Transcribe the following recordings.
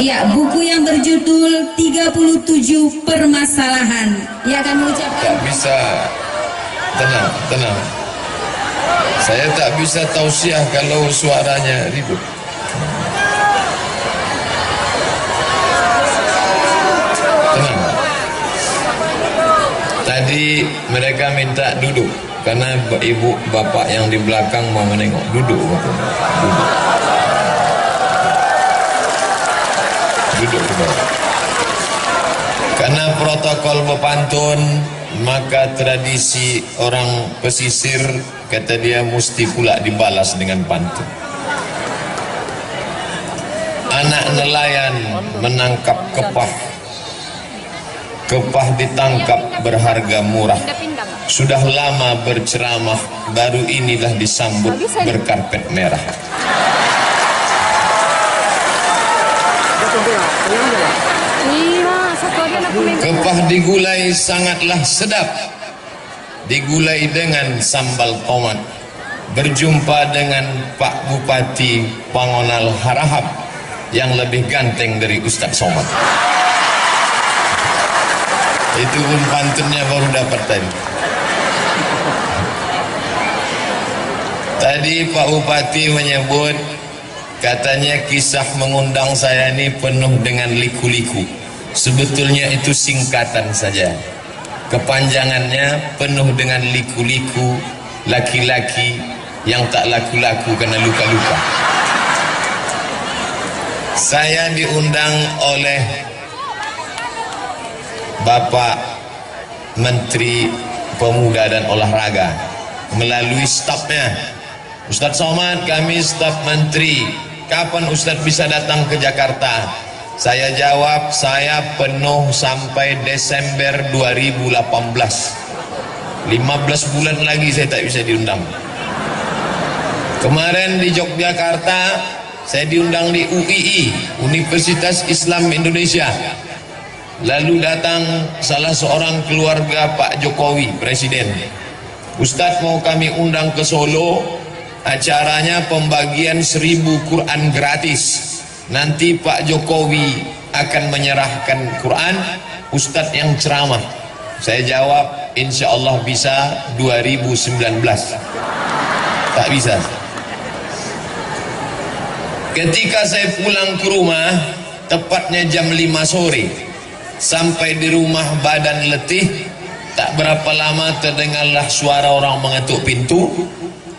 Ya, buku yang berjudul 37 Permasalahan. Ia akan mengucapkan. Tak bisa. Tenang, tenang. Saya tak bisa tausiah kalau suaranya ribut. Tenang. Tadi mereka minta duduk karena ibu bapak yang di belakang mau menengok. Duduk, bapak. Duduk. Duduk di bawah. Karena protokol berpantun, maka tradisi orang pesisir, kata dia, mesti pula dibalas dengan pantun. Anak nelayan menangkap kepah. Kepah ditangkap berharga murah. Sudah lama berceramah, baru inilah disambut berkarpet merah. Kepah digulai sangatlah sedap, digulai dengan sambal tomat. Berjumpa dengan Pak Bupati Pangonal Harahap yang lebih ganteng dari Ustadz Somad. Itu pun pantunnya baru dapat tadi. Tadi Pak Bupati menyebut, katanya kisah mengundang saya ini penuh dengan liku-liku. Sebetulnya itu singkatan saja. Kepanjangannya penuh dengan liku-liku, laki-laki yang tak laku-laku karena luka-luka. Saya diundang oleh Bapak Menteri Pemuda dan Olahraga melalui stafnya. Ustadz Somad, kami staf menteri, kapan Ustadz bisa datang ke Jakarta? Saya jawab, saya penuh sampai Desember 2018. 15 bulan lagi saya tak bisa diundang. Kemarin di Yogyakarta saya diundang di UII, Universitas Islam Indonesia. Lalu datang salah seorang keluarga Pak Jokowi, Presiden. Ustadz, mau kami undang ke Solo, acaranya pembagian 1000 Quran gratis. Nanti Pak Jokowi akan menyerahkan Quran, Ustadz yang ceramah. Saya jawab, insya Allah bisa 2019. Tak bisa. Ketika saya pulang ke rumah, tepatnya jam 5 sore, sampai di rumah badan letih, tak berapa lama terdengarlah suara orang mengetuk pintu.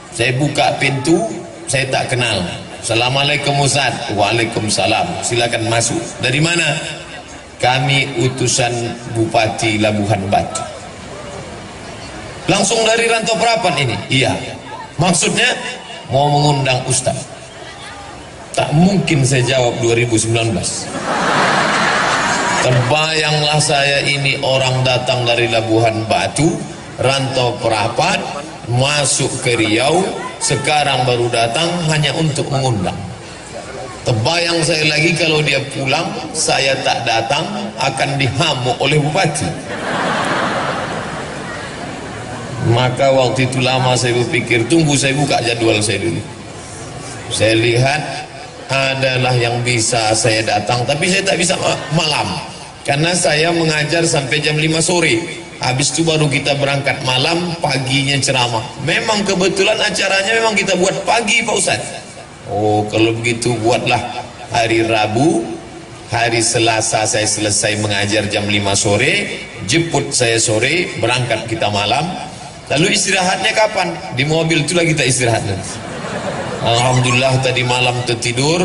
Saya buka pintu, saya tak kenal. Assalamualaikum Ustaz. Waalaikumsalam. Silakan masuk. Dari mana? Kami utusan Bupati Labuhan Batu. Langsung dari Rantau Prapan ini? Iya. Maksudnya mau mengundang Ustaz. Tak mungkin saya jawab 2019. Terbayanglah saya, ini orang datang dari Labuhan Batu, Rantau Prapan, masuk ke Riau, sekarang baru datang hanya untuk mengundang. Terbayang saya lagi kalau dia pulang, saya tak datang, akan dihamuk oleh bupati. Maka waktu itu lama saya berpikir, tunggu saya buka jadwal saya dulu. Saya lihat adalah yang bisa saya datang, tapi saya tak bisa malam, karena saya mengajar sampai jam 5 sore. Habis itu baru kita berangkat malam, paginya ceramah. Memang kebetulan acaranya memang kita buat pagi, Pak Ustaz. Oh, kalau begitu buatlah hari Rabu, hari Selasa saya selesai mengajar jam 5 sore, jemput saya sore, berangkat kita malam. Lalu istirahatnya kapan? Di mobil itulah kita istirahat nanti. Alhamdulillah tadi malam tertidur,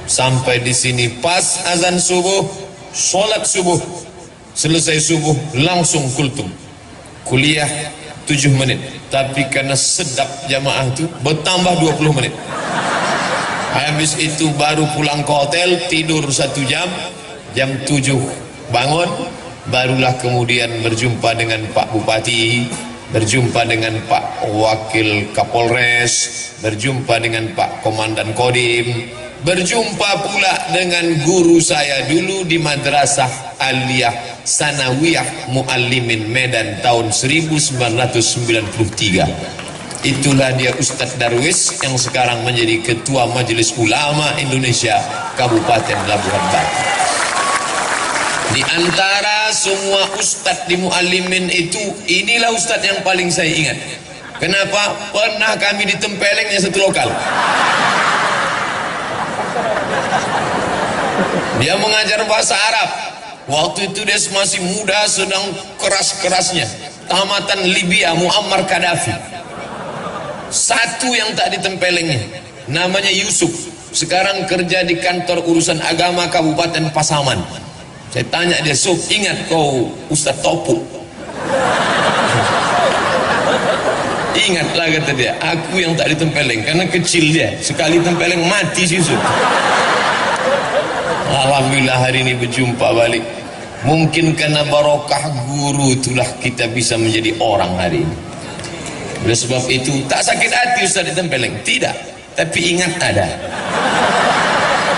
sampai di sini pas azan subuh, sholat subuh. Selesai subuh langsung kultum, kuliah 7 menit, tapi karena sedap jamaah itu bertambah 20 menit. Habis itu baru pulang ke hotel, tidur 1 jam, jam 7 bangun, barulah kemudian berjumpa dengan Pak Bupati, berjumpa dengan Pak Wakil Kapolres, berjumpa dengan Pak Komandan Kodim, berjumpa pula dengan guru saya dulu di Madrasah Aliyah Sanawiyah Muallimin Medan tahun 1993. Itulah dia Ustadz Darwis yang sekarang menjadi Ketua Majelis Ulama Indonesia Kabupaten Labuhan Batu. Di antara semua ustadz di Muallimin itu, inilah ustadz yang paling saya ingat. Kenapa? Pernah kami ditempelengnya satu lokal. Dia mengajar bahasa Arab. Waktu itu dia masih muda, sedang keras-kerasnya. Tamatan Libya, Muammar Gaddafi. Satu yang tak ditempelengnya, namanya Yusuf. Sekarang kerja di kantor urusan agama Kabupaten Pasaman. Saya tanya dia, Sob, ingat kau Ustadz Topu? Ingatlah, kata dia, aku yang tak ditempeleng, karena kecil dia. Sekali tempeleng mati si Yusuf. Alhamdulillah hari ini berjumpa balik. Mungkin karena barokah guru itulah kita bisa menjadi orang hari ini. Oleh sebab itu, tak sakit hati Ustaz ditempeleng, tidak, tapi ingat ada.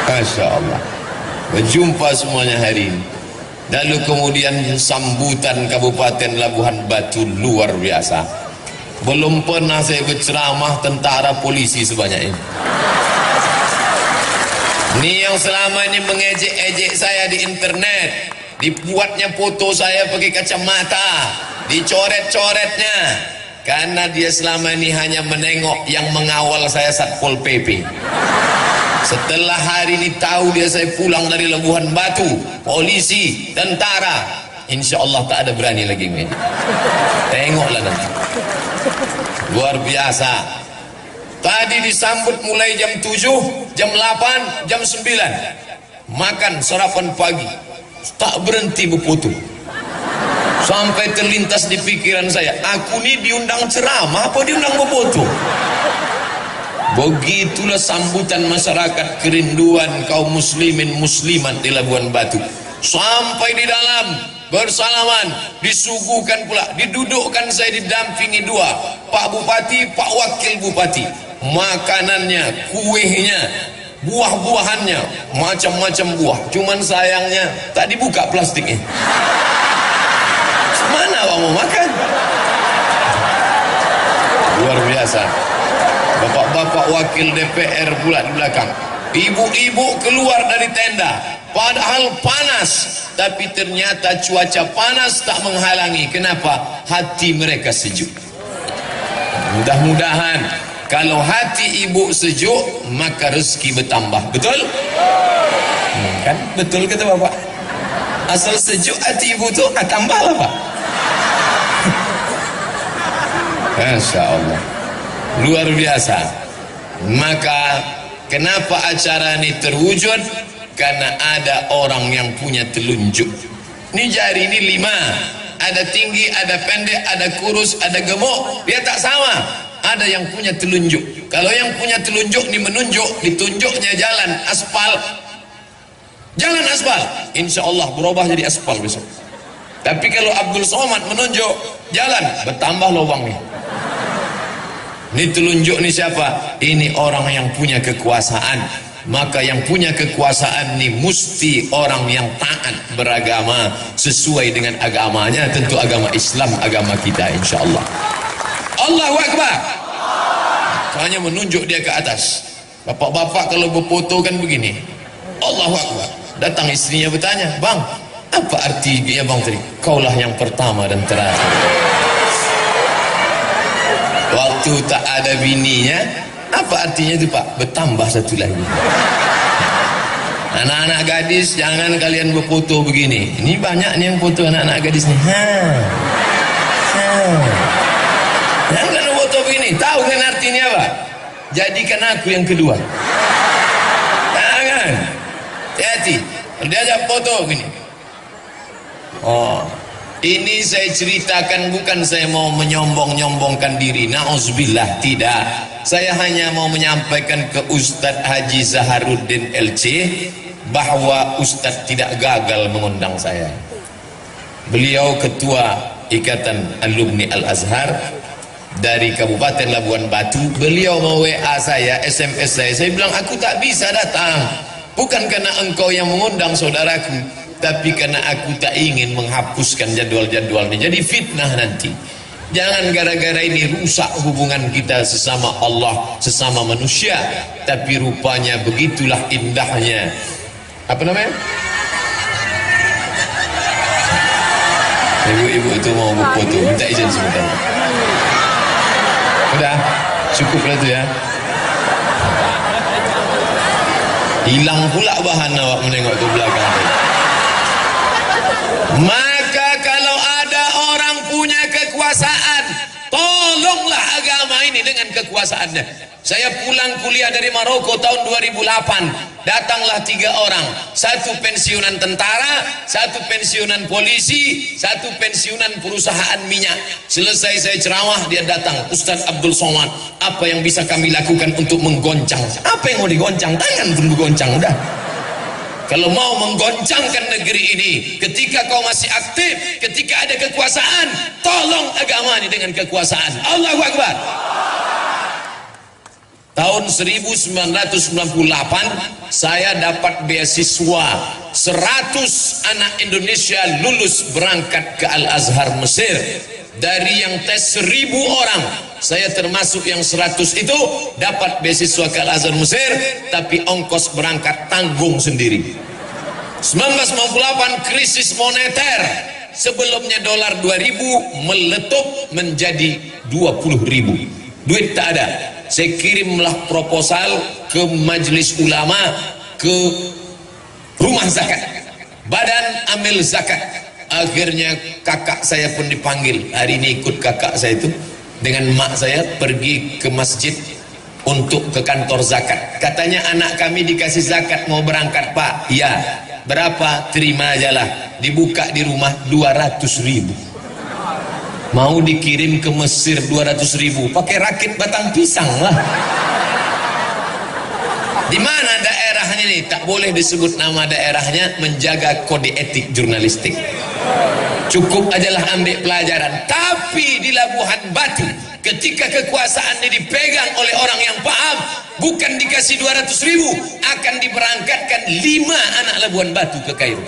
Masya Allah. Berjumpa semuanya hari ini. Lalu kemudian sambutan Kabupaten Labuhan Batu luar biasa. Belum pernah saya berceramah tentara polisi sebanyak ini. Ini yang selama ini mengejek-ejek saya di internet, dibuatnya foto saya pakai kacamata, dicoret-coretnya, karena dia selama ini hanya menengok yang mengawal saya Satpol PP. Setelah hari ini tahu dia saya pulang dari Labuhan Batu, polisi, tentara, insya Allah tak ada berani lagi ini. Tengoklah nanti. Luar biasa. Tadi disambut mulai jam 7, jam 8, jam 9. Makan sarapan pagi. Tak berhenti berfoto. Sampai terlintas di pikiran saya, aku ini diundang ceramah apa diundang berfoto? Begitulah sambutan masyarakat, kerinduan kaum muslimin muslimat di Labuhan Batu. Sampai di dalam bersalaman, disuguhkan pula, didudukkan saya didampingi dua, Pak Bupati, Pak Wakil Bupati. Makanannya, kuehnya, buah-buahannya, macam-macam buah. Cuman sayangnya tak dibuka plastiknya. Mana abang mau makan? Luar biasa. Bapak-bapak wakil DPR pula di belakang. Ibu-ibu keluar dari tenda, padahal panas, tapi ternyata cuaca panas tak menghalangi. Kenapa? Hati mereka sejuk. Mudah-mudahan kalau hati ibu sejuk, maka rezeki bertambah. Betul? Kan? Betul kata bapak. Asal sejuk hati ibu tu, tambahlah pak. Masya Allah. Luar biasa. Maka kenapa acara ini terwujud? Karena ada orang yang punya telunjuk. Ini jari ini 5. Ada tinggi, ada pendek, ada kurus, ada gemuk. Dia tak sama. Ada yang punya telunjuk. Kalau yang punya telunjuk ini menunjuk, ditunjuknya jalan aspal. Jalan aspal, insya Allah berubah jadi aspal besok. Tapi kalau Abdul Somad menunjuk jalan, bertambah lubangnya. Ini telunjuk ni siapa? Ini orang yang punya kekuasaan. Maka yang punya kekuasaan ni mesti orang yang taat beragama sesuai dengan agamanya, tentu agama Islam, agama kita insya-Allah. Allahu Akbar. Hanya menunjuk dia ke atas. Bapak-bapak kalau berfoto kan begini. Allahu Akbar. Datang istrinya bertanya, "Bang, apa artinya bang tadi? Kaulah yang pertama dan terakhir." Waktu tak ada bininya, apa artinya itu pak? Bertambah satu lagi. Anak-anak gadis, jangan kalian berfoto begini. Ini banyak nih yang foto anak-anak gadis nih. Jangan kalian foto begini. Tahu kan artinya apa? Jadikan aku yang kedua. Jangan. Hati-hati. Kalau diajak foto begini. Oh. Ini saya ceritakan bukan saya mau menyombong-nyombongkan diri. Na'udzubillah, tidak. Saya hanya mau menyampaikan ke Ustadz Haji Zaharuddin LC bahwa Ustadz tidak gagal mengundang saya. Beliau ketua Ikatan Alumni Al-Azhar dari Kabupaten Labuhan Batu. Beliau mau WA saya, SMS saya. Saya bilang aku tak bisa datang. Bukan karena engkau yang mengundang saudaraku, tapi karena aku tak ingin menghapuskan jadwal-jadwal ini, jadi fitnah nanti. Jangan gara-gara ini rusak hubungan kita sesama Allah, sesama manusia. Tapi rupanya begitulah indahnya. Apa namanya? Ibu-ibu itu mau foto, minta izin sebentar. Udah, cukup lah itu ya. Hilang pula bahan awak menengok ke belakang. Maka kalau ada orang punya kekuasaan, tolonglah agama ini dengan kekuasaannya. Saya pulang kuliah dari Maroko tahun 2008. Datanglah 3 orang, 1 pensiunan tentara, 1 pensiunan polisi, 1 pensiunan perusahaan minyak. Selesai saya ceramah, dia datang, Ustaz Abdul Somad, apa yang bisa kami lakukan untuk menggoncang? Apa yang mau digoncang? Tangan pun goncang, udah. Kalau mau menggoncangkan negeri ini, ketika kau masih aktif, ketika ada kekuasaan, tolong agama ini dengan kekuasaan. Allahu Akbar. Tahun 1998 saya dapat beasiswa 100 anak Indonesia lulus berangkat ke Al-Azhar Mesir. Dari yang tes 1000 orang, saya termasuk yang 100 itu dapat beasiswa ke Al-Azhar Mesir, tapi ongkos berangkat tanggung sendiri. 1998 krisis moneter, sebelumnya dolar 2000 meletup menjadi 20.000, duit tak ada. Saya kirimlah proposal ke majelis ulama, ke rumah zakat, badan amil zakat. Akhirnya kakak saya pun dipanggil. Hari ini ikut kakak saya itu dengan mak saya pergi ke masjid untuk ke kantor zakat. Katanya anak kami dikasih zakat mau berangkat, Pak. Ya, berapa? Terima ajalah. Dibuka di rumah 200.000. Mau dikirim ke Mesir 200.000, pakai rakit batang pisang lah. Di mana daerahnya nih? Tak boleh disebut nama daerahnya, menjaga kode etik jurnalistik. Cukup ajalah ambil pelajaran. Tapi di Labuhan Batu, ketika kekuasaan ini dipegang oleh orang yang paham, bukan dikasih 200.000, akan diberangkatkan 5 anak Labuhan Batu ke Kairo.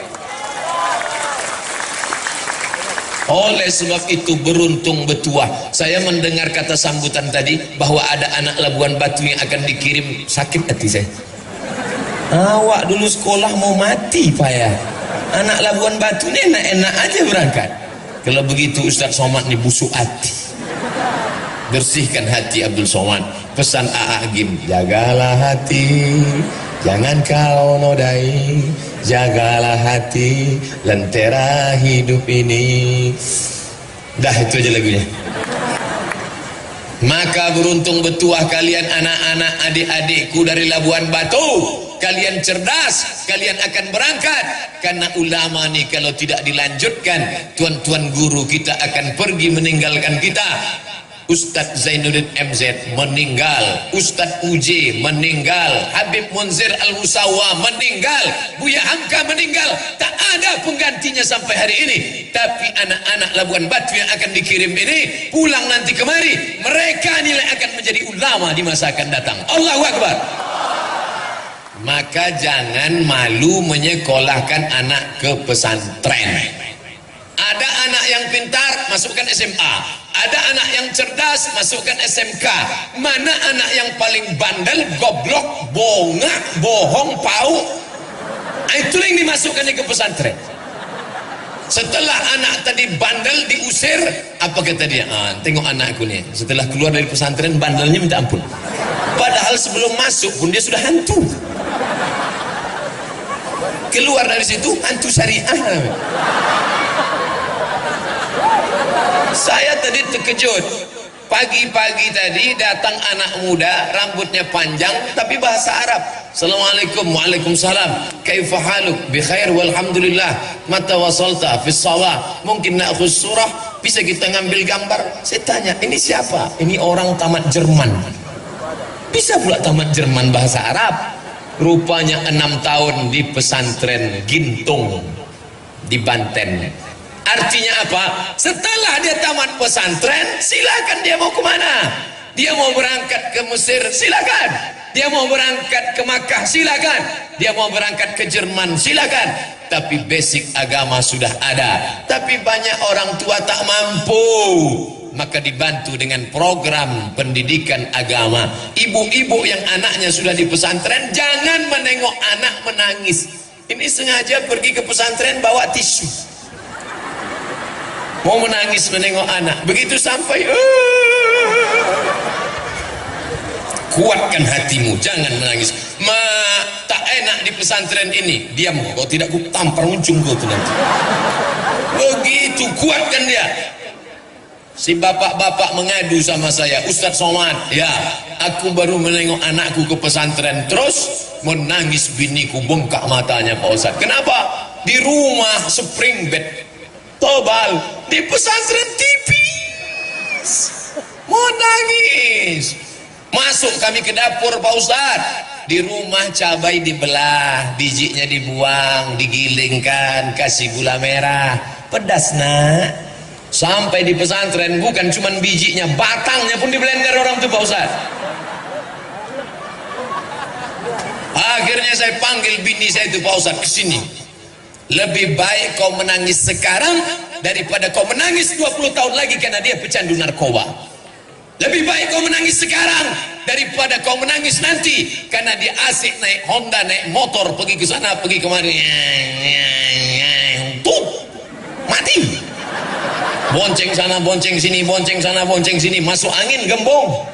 Oleh sebab itu beruntung betuah. Saya mendengar kata sambutan tadi bahwa ada anak Labuan Batu yang akan dikirim, sakit hati saya. Awak dulu sekolah mau mati Pak ya. Anak Labuan Batu ini enak-enak aja berangkat. Kalau begitu Ustaz Somad ini busuk hati. Bersihkan hati Abdul Somad. Pesan A.A. Gim, jagalah hati, jangan kau nodai. Jagalah hati, lentera hidup ini. Dah, itu aja lagunya. Maka beruntung betuah kalian anak-anak adik-adikku dari Labuan Batu. Kalian cerdas, kalian akan berangkat. Karena ulama nih kalau tidak dilanjutkan, tuan-tuan guru kita akan pergi meninggalkan kita. Ustadz Zainuddin MZ meninggal, Ustadz UJ meninggal, Habib Munzir Al-Musawa meninggal, Buya Hamka meninggal. Tak ada penggantinya sampai hari ini. Tapi anak-anak Labuan Batu yang akan dikirim ini pulang nanti kemari, mereka nilai akan menjadi ulama di masa akan datang. Allahu Akbar. Maka jangan malu menyekolahkan anak ke pesantren. Ada anak yang pintar, masukkan SMA. Ada anak yang cerdas, masukkan SMK. Mana anak yang paling bandel, goblok, bongak, bohong, pau? Itu yang dimasukkan ke pesantren. Setelah anak tadi bandel diusir, apa kata dia? Tengok anakku nih, setelah keluar dari pesantren bandelnya minta ampun. Padahal sebelum masuk pun dia sudah hantu. Keluar dari situ hantu syariah. Saya tadi terkejut. Pagi-pagi tadi datang anak muda, rambutnya panjang tapi bahasa Arab. Assalamualaikum, waalaikumsalam. Kaifa haluk? Bi khair walhamdulillah. Mata wasalta fi shalah. Mungkin na'khuz surah, bisa kita ngambil gambar. Saya tanya, ini siapa? Ini orang tamat Jerman. Bisa pula tamat Jerman bahasa Arab. Rupanya 6 tahun di pesantren Gintung di Banten. Artinya apa? Setelah dia tamat pesantren, silakan dia mau kemana. Dia mau berangkat ke Mesir, silakan. Dia mau berangkat ke Makkah, silakan. Dia mau berangkat ke Jerman, silakan. Tapi basic agama sudah ada. Tapi banyak orang tua tak mampu. maka dibantu dengan program pendidikan agama. Ibu-ibu yang anaknya sudah di pesantren, jangan menengok anak menangis. Ini sengaja pergi ke pesantren bawa tisu, mau menangis menengok anak. Begitu sampai kuatkan hatimu, jangan menangis. Tak enak di pesantren ini, diam. Kau tidak, ku tampar ujung kau tu nanti. Begitu kuatkan dia. Si bapak-bapak mengadu sama saya, Ustadz Somad, ya, aku baru menengok anakku ke pesantren, terus menangis, biniku bengkak matanya Pak Ustadz. Kenapa? Di rumah spring bed tebal, di pesantren tipis, mau nangis. Masuk kami ke dapur Pak Ustadz, di rumah cabai dibelah, bijinya dibuang, digilingkan, kasih gula merah, pedas nak. Sampai di pesantren bukan cuman bijinya, batangnya pun diblender orang tuh Pak Ustadz. Akhirnya saya panggil bini saya itu, Pak Ustadz, kesini. Lebih baik kau menangis sekarang daripada kau menangis 20 tahun lagi karena dia pecandu narkoba. Lebih baik kau menangis sekarang daripada kau menangis nanti karena dia asik naik Honda, naik motor, pergi ke sana, pergi kemari. Tuh, mati. Bonceng sana, bonceng sini, bonceng sana, bonceng sini, masuk angin gembong.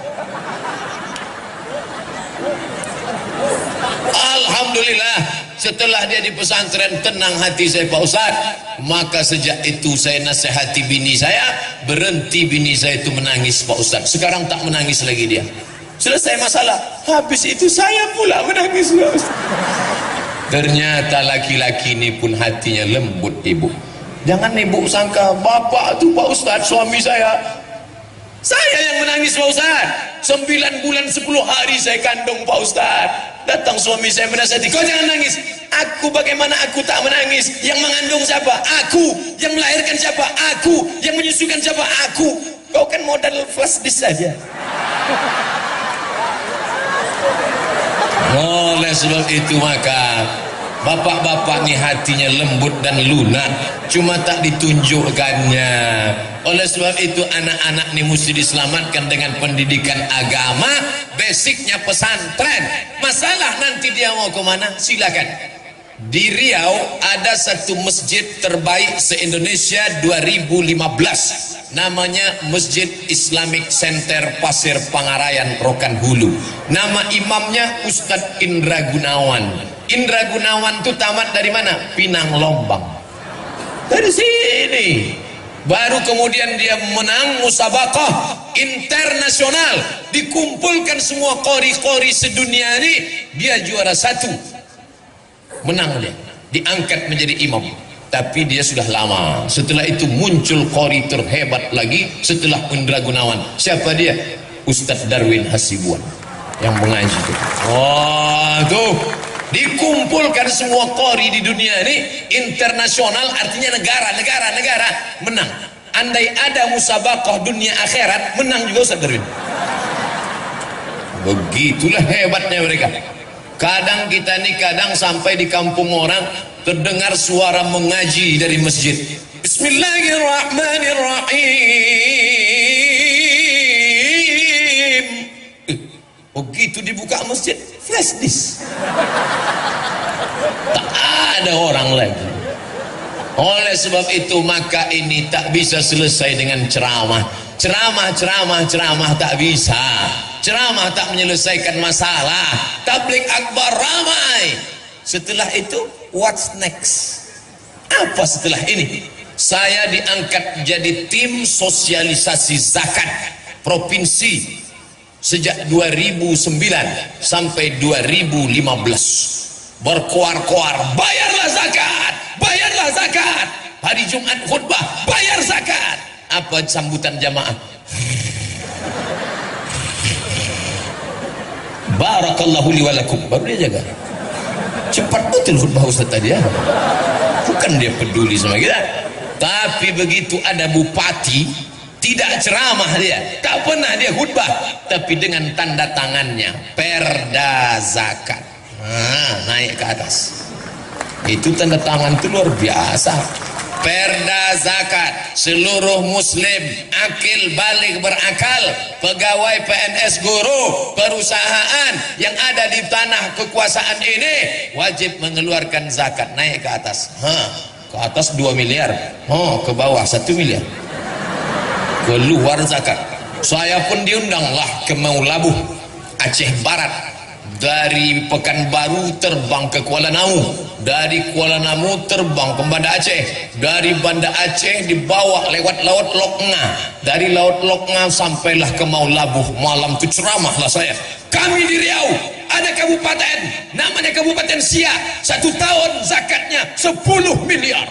Alhamdulillah, setelah dia di pesantren tenang hati saya Pak Ustadz. Maka sejak itu saya nasihati bini saya, berhenti bini saya itu menangis Pak Ustadz. Sekarang tak menangis lagi dia. Selesai masalah, habis itu saya pula menangis Pak Ustadz. Ternyata laki-laki ini pun hatinya lembut ibu. Jangan ibu sangka bapak tuh Pak Ustadz, suami saya yang menangis Pak Ustadz. 9 bulan 10 hari saya kandung Pak Ustadz. Datang suami saya menasihati, kau jangan nangis. Aku, bagaimana aku tak menangis? Yang mengandung siapa? Aku. Yang melahirkan siapa? Aku. Yang menyusukan siapa? Aku. Kau kan modal flash disk saja. Oleh sebab itu maka bapak-bapak nih hatinya lembut dan lunak, cuma tak ditunjukkannya. Oleh sebab itu anak-anak nih mesti diselamatkan dengan pendidikan agama, basicnya pesantren. Masalah nanti dia mau kemana, silakan. Di Riau ada satu masjid terbaik se-Indonesia 2015, namanya Masjid Islamic Center Pasir Pangarayan Rokan Hulu. Nama imamnya Ustadz Indra Gunawan. Indra Gunawan itu tamat dari mana? Pinang Lombang. Dari sini. Baru kemudian dia menang musabaqah internasional, dikumpulkan semua qori-qori sedunia ini, dia juara 1. Menang dia, diangkat menjadi imam. Tapi dia sudah lama. Setelah itu muncul qori terhebat lagi setelah Indra Gunawan. Siapa dia? Ustadz Darwin Hasibuan yang mengaji itu. Oh, tuh dikumpulkan semua qori di dunia ini internasional, artinya negara menang. Andai ada musabaqah dunia akhirat, menang juga Ustaz Darwin. Begitulah hebatnya mereka. Kadang kita nih, kadang sampai di kampung orang terdengar suara mengaji dari masjid. Bismillahirrahmanirrahim. Begitu dibuka masjid, flash disk. Tak ada orang lagi. Oleh sebab itu maka ini tak bisa selesai dengan ceramah. Ceramah tak bisa. Ceramah tak menyelesaikan masalah. Tabligh akbar ramai. Setelah itu what's next? Apa setelah ini? Saya diangkat jadi tim sosialisasi zakat provinsi sejak 2009 sampai 2015. Berkoar-koar, bayarlah zakat. Hari Jumat khutbah, bayar zakat. Apa sambutan jamaah? Barakallahu li walakum. Baru dia jaga. Cepat betul khutbah Ustaz tadi ya. Bukan dia peduli sama kita. Tapi begitu ada bupati, tidak ceramah dia, tak pernah dia khutbah, tapi dengan tanda tangannya perda zakat. Naik ke atas. Itu tanda tangan itu luar biasa. perda zakat. Seluruh muslim akil balik berakal, pegawai PNS, guru, perusahaan yang ada di tanah kekuasaan ini wajib mengeluarkan zakat. Naik ke atas, ke atas 2 miliar, ke bawah 1 miliar, keluar zakat. Saya pun diundanglah ke Maulabuh, Aceh Barat. Dari Pekanbaru terbang ke Kuala Namu, dari Kuala Namu terbang ke Banda Aceh, dari Banda Aceh dibawa lewat Laut Loknga, dari Laut Loknga sampailah ke Maulabuh. Malam itu ceramahlah saya. Kami di Riau ada kabupaten namanya Kabupaten Siak, 1 tahun zakatnya 10 miliar.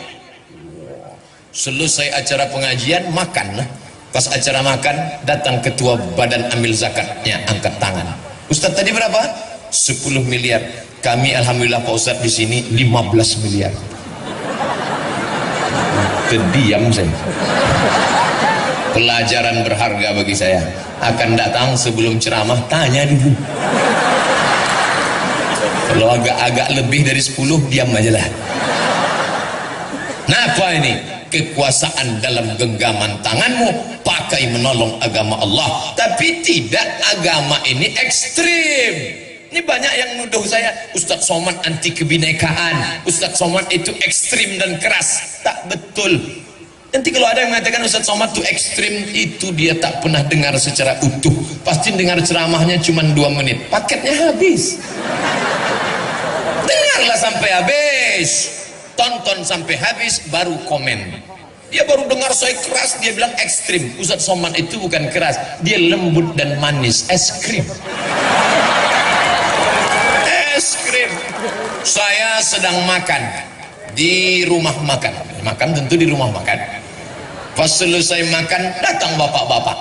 Selesai acara pengajian makan. Pas acara makan datang ketua badan amil zakatnya, angkat tangan. Ustadz tadi berapa? 10 miliar. Kami alhamdulillah Pak Ustadz di sini 15 miliar. Terdiam saya. Pelajaran berharga bagi saya. Akan datang sebelum ceramah tanya dulu. Kalau agak-agak lebih dari 10 diam aja lah. Napa ini? Kekuasaan dalam genggaman tanganmu, pakai menolong agama Allah. Tapi tidak, agama ini ekstrim. Ini banyak yang nuduh saya, Ustadz Somad anti kebinekaan, Ustadz Somad itu ekstrim dan keras. Tak betul. Nanti kalau ada yang mengatakan Ustadz Somad itu ekstrim, itu dia tak pernah dengar secara utuh. Pasti dengar ceramahnya cuma 2 menit, paketnya habis. Dengarlah sampai habis, tonton sampai habis, baru komen. Dia baru dengar saya keras, dia bilang ekstrim. Ustadz Somad itu bukan keras, dia lembut dan manis, es krim. Es krim. Saya sedang makan di rumah makan, tentu di rumah makan. Pas selesai makan datang bapak-bapak.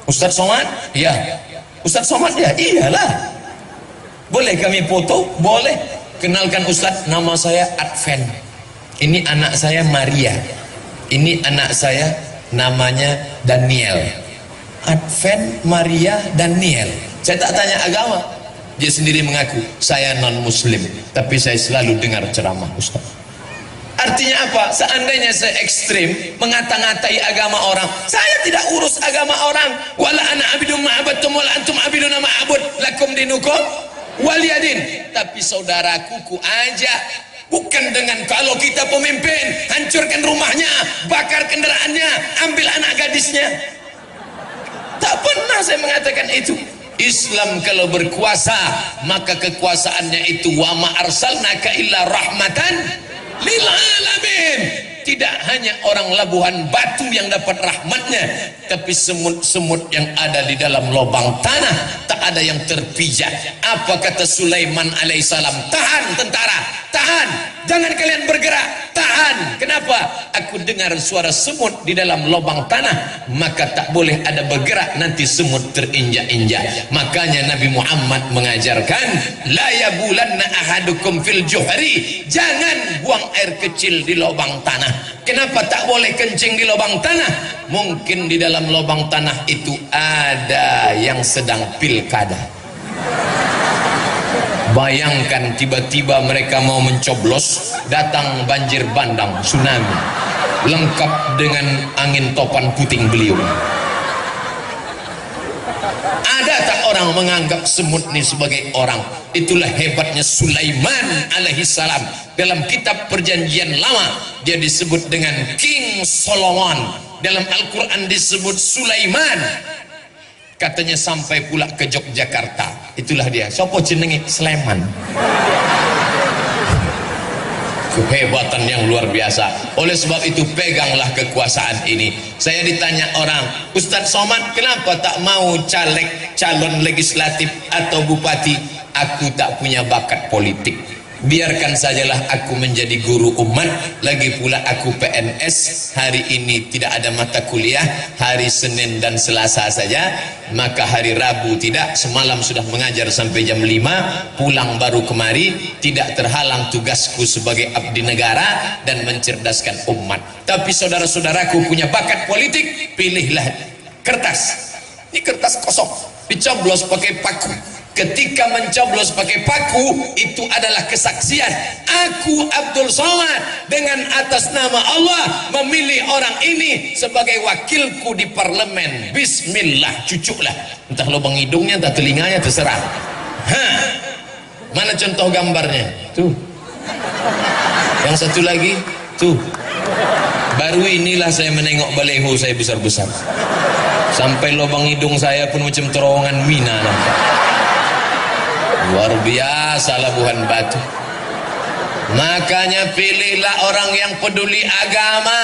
Ustadz Somad? Ya. Ustadz Somad? Ya, iyalah. Boleh kami foto? Boleh. Kenalkan Ustadz, nama saya Adven. Ini anak saya Maria. Ini anak saya namanya Daniel. Adven, Maria, Daniel. Saya tak tanya agama. Dia sendiri mengaku, saya non muslim, tapi saya selalu dengar ceramah Ustaz. Artinya apa? Seandainya saya ekstrim mengata-ngatai agama orang, saya tidak urus agama orang. Wala ana abidun ma'abadtum wala antum abidun ma'abud lakum dinukum waliyadin. Tapi saudaraku ku ajak, bukan dengan kalau kita pemimpin hancurkan rumahnya, bakar kendaraannya, ambil anak gadisnya. Tak pernah saya mengatakan itu. Islam kalau berkuasa, maka kekuasaannya itu wa ma arsalnaka illa rahmatan lil alamin. Tidak hanya orang Labuhan Batu yang dapat rahmatnya, tapi semut-semut yang ada di dalam lubang tanah tak ada yang terpijak. Apa kata Sulaiman alaihissalam? Tahan tentara, tahan, jangan kalian bergerak, tahan. Kenapa? Aku dengar suara semut di dalam lubang tanah, maka tak boleh ada bergerak, nanti semut terinjak-injak. Makanya Nabi Muhammad mengajarkan, la yabulanna ahadukum fil juhri, jangan buang air kecil di lubang tanah. Kenapa tak boleh kencing di lubang tanah? Mungkin di dalam lubang tanah itu ada yang sedang pilkada. Bayangkan tiba-tiba mereka mau mencoblos, datang banjir bandang, tsunami, lengkap dengan angin topan puting beliung. Ada tak orang menganggap semut ini sebagai orang? Itulah hebatnya Sulaiman alaihissalam. Dalam kitab perjanjian lama dia disebut dengan King Solomon, dalam Al-Quran disebut Sulaiman. Katanya sampai pula ke Yogyakarta. Itulah dia. Sopo jenenge? Sleman. Kehebatan yang luar biasa. Oleh sebab itu peganglah kekuasaan ini. Saya ditanya orang, Ustadz Somad kenapa tak mau caleg, calon legislatif atau bupati? Aku tak punya bakat politik. Biarkan sajalah aku menjadi guru umat. Lagi pula aku PNS. Hari ini tidak ada mata kuliah, hari Senin dan Selasa saja, maka hari Rabu tidak. Semalam sudah mengajar sampai jam 5, pulang baru kemari. Tidak terhalang tugasku sebagai abdi negara dan mencerdaskan umat. Tapi saudara-saudaraku punya bakat politik, pilihlah kertas. Ini kertas kosong, dicoblos pakai paku, ketika mencoblos pakai paku itu adalah kesaksian aku Abdul Somad dengan atas nama Allah memilih orang ini sebagai wakilku di parlemen. Bismillah, cucuklah, entah lubang hidungnya entah telinganya terserah. Mana contoh gambarnya tuh, yang satu lagi tuh. Baru inilah saya menengok baleho saya besar-besar, sampai lubang hidung saya pun macam terowongan mina nampak. Luar biasa Labuhan Batu. Makanya pilihlah orang yang peduli agama.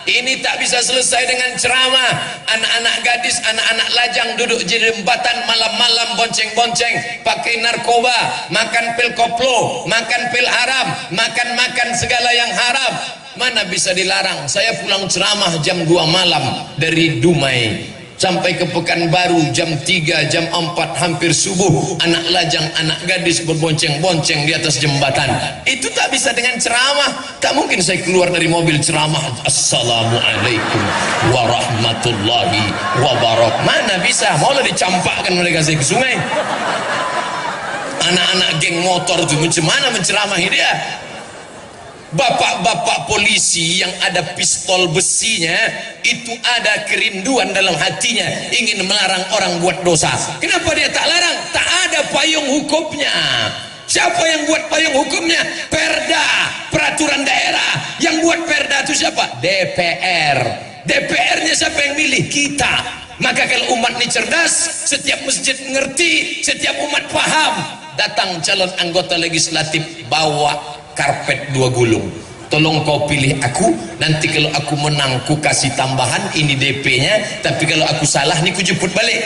Ini tak bisa selesai dengan ceramah. Anak-anak gadis, anak-anak lajang duduk di jembatan malam-malam bonceng-bonceng, pakai narkoba, makan pil koplo, makan pil haram, makan segala yang haram. Mana bisa dilarang? Saya pulang ceramah jam 2 malam dari Dumai sampai ke Pekanbaru jam 3, jam 4 hampir subuh. Anak lajang, anak gadis berbonceng-bonceng di atas jembatan. Itu tak bisa dengan ceramah. Tak mungkin saya keluar dari mobil ceramah Assalamualaikum warahmatullahi wabarakatuh. Mana bisa? Maulah dicampakkan mereka saya ke sungai. Anak-anak geng motor itu macam mana menceramahi dia? Bapak-bapak polisi yang ada pistol besinya itu ada kerinduan dalam hatinya ingin melarang orang buat dosa. Kenapa dia tak larang? Tak ada payung hukumnya. Siapa yang buat payung hukumnya? Perda, peraturan daerah. Yang buat perda itu siapa? DPR. DPR-nya siapa yang milih? Kita. Maka kalau umat ini cerdas, setiap masjid mengerti, setiap umat paham. Datang calon anggota legislatif bawa karpet 2 gulung. Tolong kau pilih aku, nanti kalau aku menang ku kasih tambahan, ini DP-nya, tapi kalau aku salah nih ku jemput balik.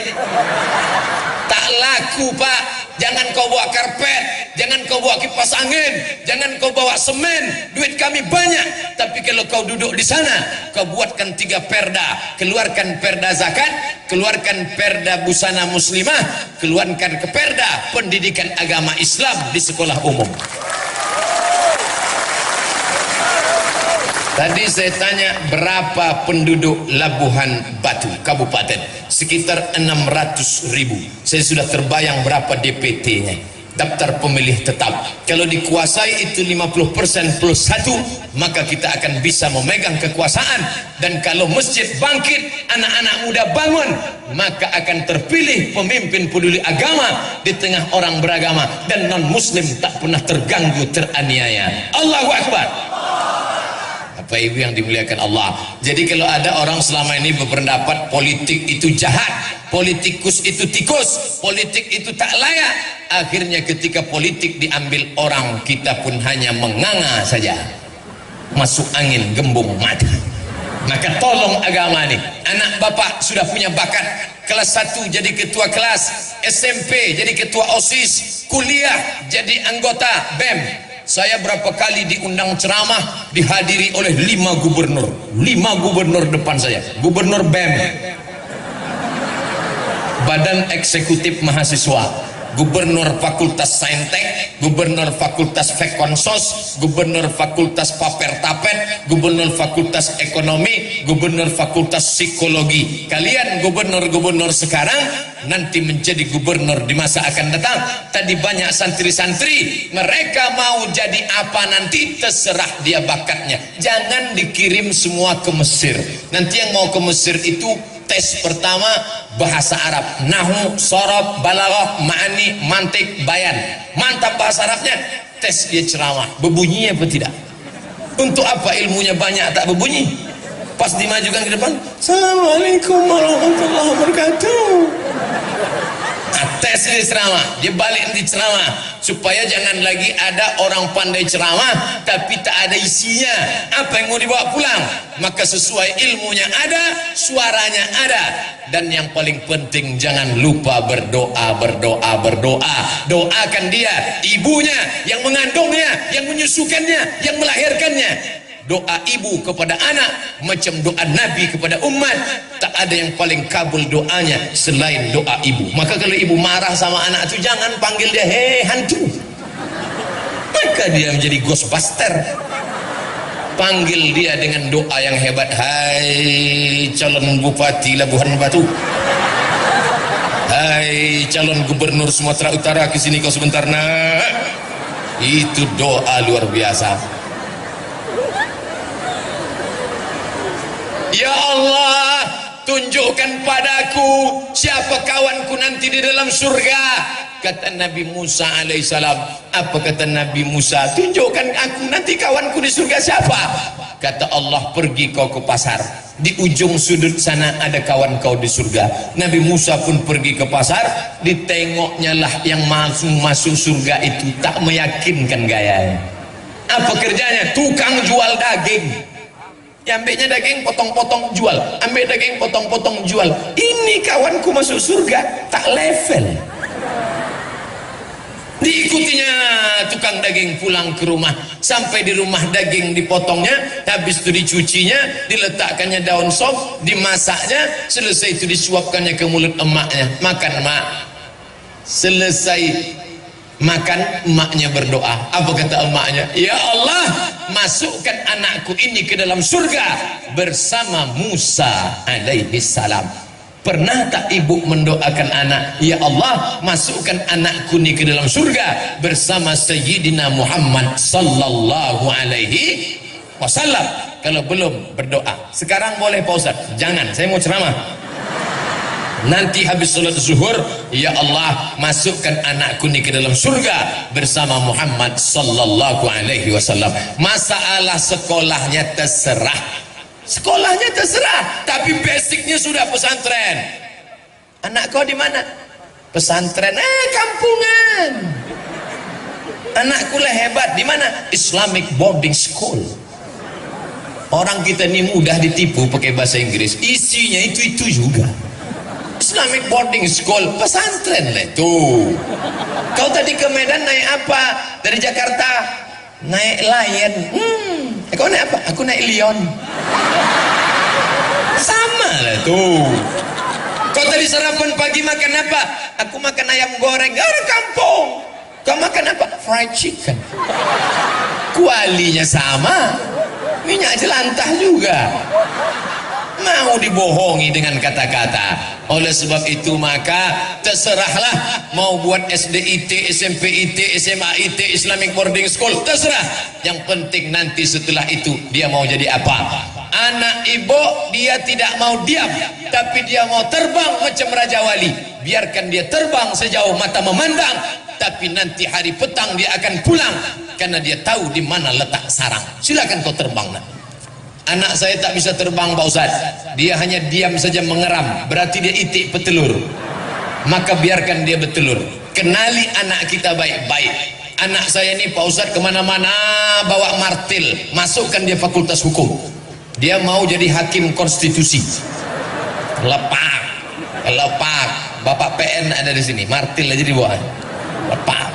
Tak laku Pak. Jangan kau bawa karpet, jangan kau bawa kipas angin, jangan kau bawa semen, duit kami banyak. Tapi kalau kau duduk di sana, kau buatkan 3 perda, keluarkan perda zakat, keluarkan perda busana muslimah, keluarkan ke perda pendidikan agama Islam di sekolah umum. Tadi saya tanya berapa penduduk Labuhan Batu Kabupaten, sekitar 600.000. Saya sudah terbayang berapa DPT-nya, daftar pemilih tetap. Kalau dikuasai itu 50% plus 1, maka kita akan bisa memegang kekuasaan. Dan kalau masjid bangkit, anak-anak muda bangun, maka akan terpilih pemimpin peduli agama di tengah orang beragama, dan non muslim tak pernah terganggu, teraniaya. Allahu Akbar. Bapak Ibu yang dimuliakan Allah. Jadi kalau ada orang selama ini berpendapat politik itu jahat, politikus itu tikus, politik itu tak layak, akhirnya ketika politik diambil orang, kita pun hanya menganga saja, masuk angin gembung mati. Maka tolong agama nih. Anak bapak sudah punya bakat, kelas 1 jadi ketua kelas, SMP jadi ketua OSIS, kuliah jadi anggota BEM. Saya berapa kali diundang ceramah, dihadiri oleh 5 gubernur. 5 gubernur depan saya. Gubernur BEM, Badan Eksekutif Mahasiswa, Gubernur Fakultas Saintek, Gubernur Fakultas Fekonsos, Gubernur Fakultas Paper-Tapet, Gubernur Fakultas Ekonomi, Gubernur Fakultas Psikologi. Kalian gubernur-gubernur sekarang nanti menjadi gubernur di masa akan datang. Tadi banyak santri-santri, mereka mau jadi apa nanti terserah dia bakatnya. Jangan dikirim semua ke Mesir. Nanti yang mau ke Mesir itu tes pertama bahasa Arab, nahu, sorob, balaghah, ma'ani, mantik, bayan. Mantap bahasa Arabnya, tes dia ceramah, berbunyi apa tidak? Untuk apa ilmunya banyak tak berbunyi? Pas dimajukan ke depan, Assalamualaikum warahmatullahi wabarakatuh. Nah, tes dia ceramah, dia balik nanti ceramah, supaya jangan lagi ada orang pandai ceramah tapi tak ada isinya. Apa yang mau dibawa pulang? Maka sesuai ilmunya ada, suaranya ada. Dan yang paling penting, jangan lupa berdoa, berdoa, berdoa. Doakan dia, ibunya, yang mengandungnya, yang menyusukannya, yang melahirkannya. Doa ibu kepada anak macam doa Nabi kepada umat. Tak ada yang paling kabul doanya selain doa ibu. Maka kalau ibu marah sama anak itu, jangan panggil dia hei hantu, maka dia menjadi ghostbuster. Panggil dia dengan doa yang hebat, hai calon bupati Labuhan Batu, Hai calon gubernur Sumatera Utara, kesini kau sebentar nak. Itu doa luar biasa. Ya Allah, tunjukkan padaku siapa kawanku nanti di dalam surga. Kata Nabi Musa alaihissalam. Apa kata Nabi Musa? Tunjukkan aku nanti kawanku di surga siapa. Kata Allah, pergi kau ke pasar, di ujung sudut sana ada kawan kau di surga. Nabi Musa pun pergi ke pasar, ditengoknya lah yang masuk surga itu tak meyakinkan gayanya. Apa kerjanya? Tukang jual daging. Ambilnya daging, potong-potong jual, ambil daging, potong-potong jual. Ini kawanku masuk surga, tak level. Diikutinya tukang daging pulang ke rumah. Sampai di rumah daging dipotongnya, habis itu dicucinya, diletakkannya daun sop, dimasaknya, selesai itu disuapkannya ke mulut emaknya. Makan emak. Selesai makan, emaknya berdoa. Apa kata emaknya? Ya Allah, masukkan anakku ini ke dalam surga bersama Musa alaihi salam. Pernah tak ibu mendoakan anak, ya Allah, masukkan anakku ini ke dalam surga bersama Sayyidina Muhammad sallallahu alaihi wasallam? Kalau belum, berdoa. Sekarang boleh Pak Ustaz? Jangan, saya mau ceramah. Nanti habis salat zuhur, ya Allah, masukkan anakku ini ke dalam surga bersama Muhammad sallallahu alaihi wasallam. Masalah sekolahnya terserah. Sekolahnya terserah, tapi basicnya sudah pesantren. Anak kau di mana? Pesantren. Kampungan. Anakku lah hebat. Di mana? Islamic boarding school. Orang kita ini mudah ditipu pakai bahasa Inggris. Isinya itu juga. Islamic boarding school, pesantren lah itu. Kau tadi ke Medan naik apa? Dari Jakarta naik Lion. Kau naik apa? Aku naik Lion. Sama lah tuh. Kau tadi sarapan pagi makan apa? Aku makan ayam goreng. Orang kampung. Kau makan apa? Fried chicken. Kualinya sama, minyak jelantah juga. Mau dibohongi dengan kata-kata. Oleh sebab itu maka terserahlah, mau buat SDIT, SMPIT, SMAIT, Islamic Boarding School, terserah. Yang penting nanti setelah itu dia mau jadi apa. Anak ibu dia tidak mau diam, tapi dia mau terbang macam Raja Wali. Biarkan dia terbang sejauh mata memandang, tapi nanti hari petang dia akan pulang karena dia tahu di mana letak sarang. Silakan kau terbang nak. Anak saya tak bisa terbang Pak Ustaz, dia hanya diam saja mengeram, berarti dia itik petelur. Maka biarkan dia bertelur. Kenali anak kita baik-baik. Anak saya ini Pak Ustaz kemana-mana bawa martil, masukkan dia fakultas hukum. Dia mau jadi hakim konstitusi. Lepak, lepak. Bapak PN ada di sini, martil aja dibawa. Lepak.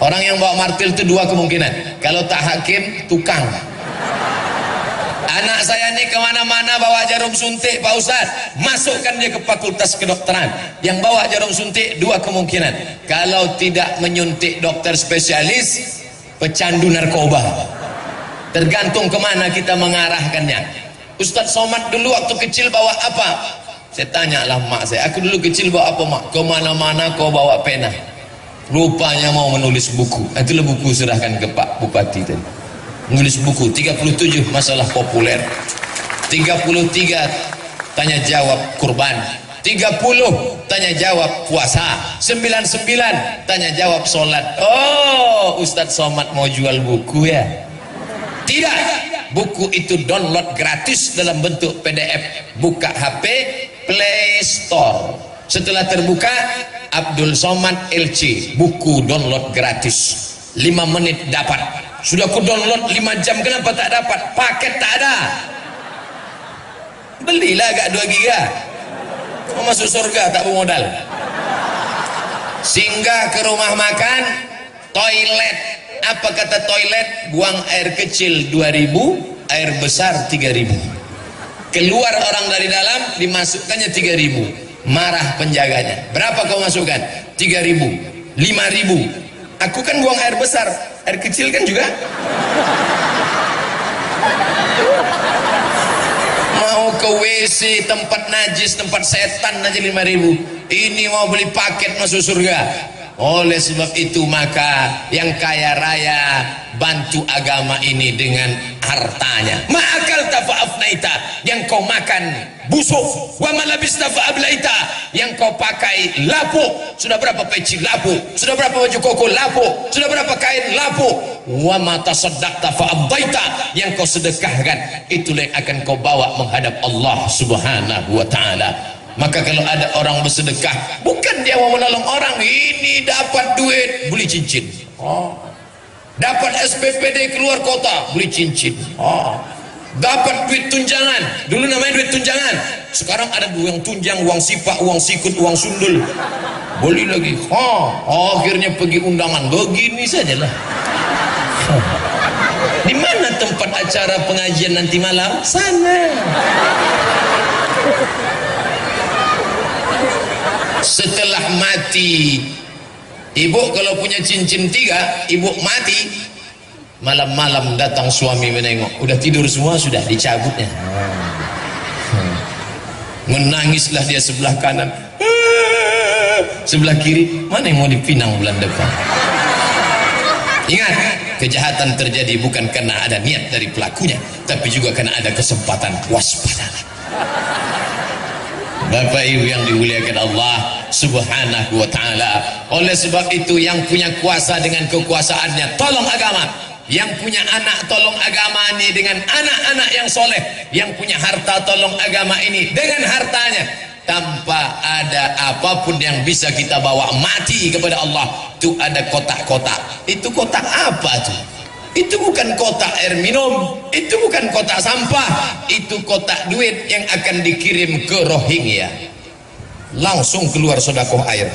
Orang yang bawa martil itu dua kemungkinan. Kalau tak hakim, tukang. Anak saya ini kemana-mana bawa jarum suntik Pak Ustaz, masukkan dia ke fakultas kedokteran. Yang bawa jarum suntik dua kemungkinan. Kalau tidak menyuntik dokter spesialis, pecandu narkoba. Tergantung kemana kita mengarahkannya. Ustaz Somad dulu waktu kecil bawa apa? Saya tanyalah mak saya, aku dulu kecil bawa apa mak? Kemana-mana kau bawa pena. Rupanya mau menulis buku. Itulah buku, serahkan ke Pak Bupati tadi. Menulis buku 37 masalah populer, 33 tanya jawab kurban, 30 tanya jawab puasa, 99 tanya jawab sholat. Oh, Ustadz Somad mau jual buku ya? Tidak, buku itu download gratis dalam bentuk PDF. Buka HP, Play Store. Setelah terbuka, Abdul Somad LC, buku download gratis. 5 menit dapat. Sudah ku download 5 jam, kenapa tak dapat? Paket tak ada. Belilah agak 2 giga. Mau masuk surga tak bermodal. Singgah ke rumah makan, toilet. Apa kata toilet? Buang air kecil 2000, air besar 3000. Keluar orang dari dalam, dimasukkannya 3000. Marah penjaganya. Berapa kau masukkan? 3000, 5000. Aku kan buang air besar, air kecil kan juga. Mau ke WC, tempat najis, tempat setan aja 5.000. Ini mau beli paket masuk surga. Oleh sebab itu maka yang kaya raya bantu agama ini dengan hartanya. Ma'akal tafa'afnaita, yang kau makan busuk. Wa malabista fa'ablaita, yang kau pakai lapuk. Sudah berapa peci lapuk, sudah berapa baju koko lapuk, sudah berapa kain lapuk. Wa matasaddaqta fa'abdaita, yang kau sedekahkan itulah yang akan kau bawa menghadap Allah Subhanahu wa ta'ala. Maka kalau ada orang bersedekah, bukan dia mau menolong orang, ini dapat duit beli cincin, dapat SPPD keluar kota beli cincin, dapat duit tunjangan. Dulu namanya duit tunjangan, sekarang ada yang tunjang, uang sipak, uang sikut, uang sundul, beli lagi. Akhirnya pergi undangan begini sajalah. Di mana tempat acara pengajian nanti malam? Sana. Setelah mati, ibu kalau punya cincin 3, ibu mati, malam-malam datang suami menengok, udah tidur semua, sudah dicabutnya. Menangislah dia sebelah kanan, sebelah kiri, mana yang mau dipinang bulan depan. Ingat, kejahatan terjadi bukan karena ada niat dari pelakunya, tapi juga karena ada kesempatan. Waspadalah Bapak Ibu yang dimuliakan Allah Subhanahu wa ta'ala. Oleh sebab itu yang punya kuasa dengan kekuasaannya tolong agama, yang punya anak tolong agama ini dengan anak-anak yang soleh, yang punya harta tolong agama ini dengan hartanya. Tanpa ada apapun yang bisa kita bawa mati kepada Allah, itu ada kotak-kotak. Itu kotak apa tuh? Itu bukan kotak air minum, itu bukan kotak sampah, itu kotak duit yang akan dikirim ke Rohingya. Langsung keluar sedekah air.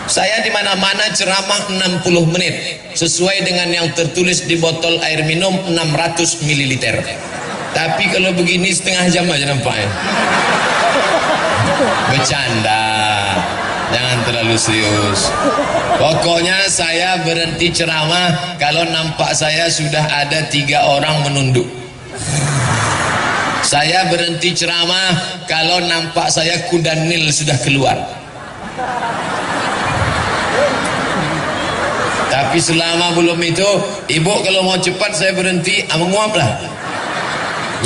Saya di mana-mana ceramah 60 menit sesuai dengan yang tertulis di botol air minum 600 ml. Tapi kalau begini setengah jam aja nampaknya. Bercanda. Jangan terlalu serius. Pokoknya saya berhenti ceramah kalau nampak saya sudah ada 3 orang menunduk. Saya berhenti ceramah kalau nampak saya kuda Nil sudah keluar. Tapi selama belum itu, ibu kalau mau cepat saya berhenti, menguap lah.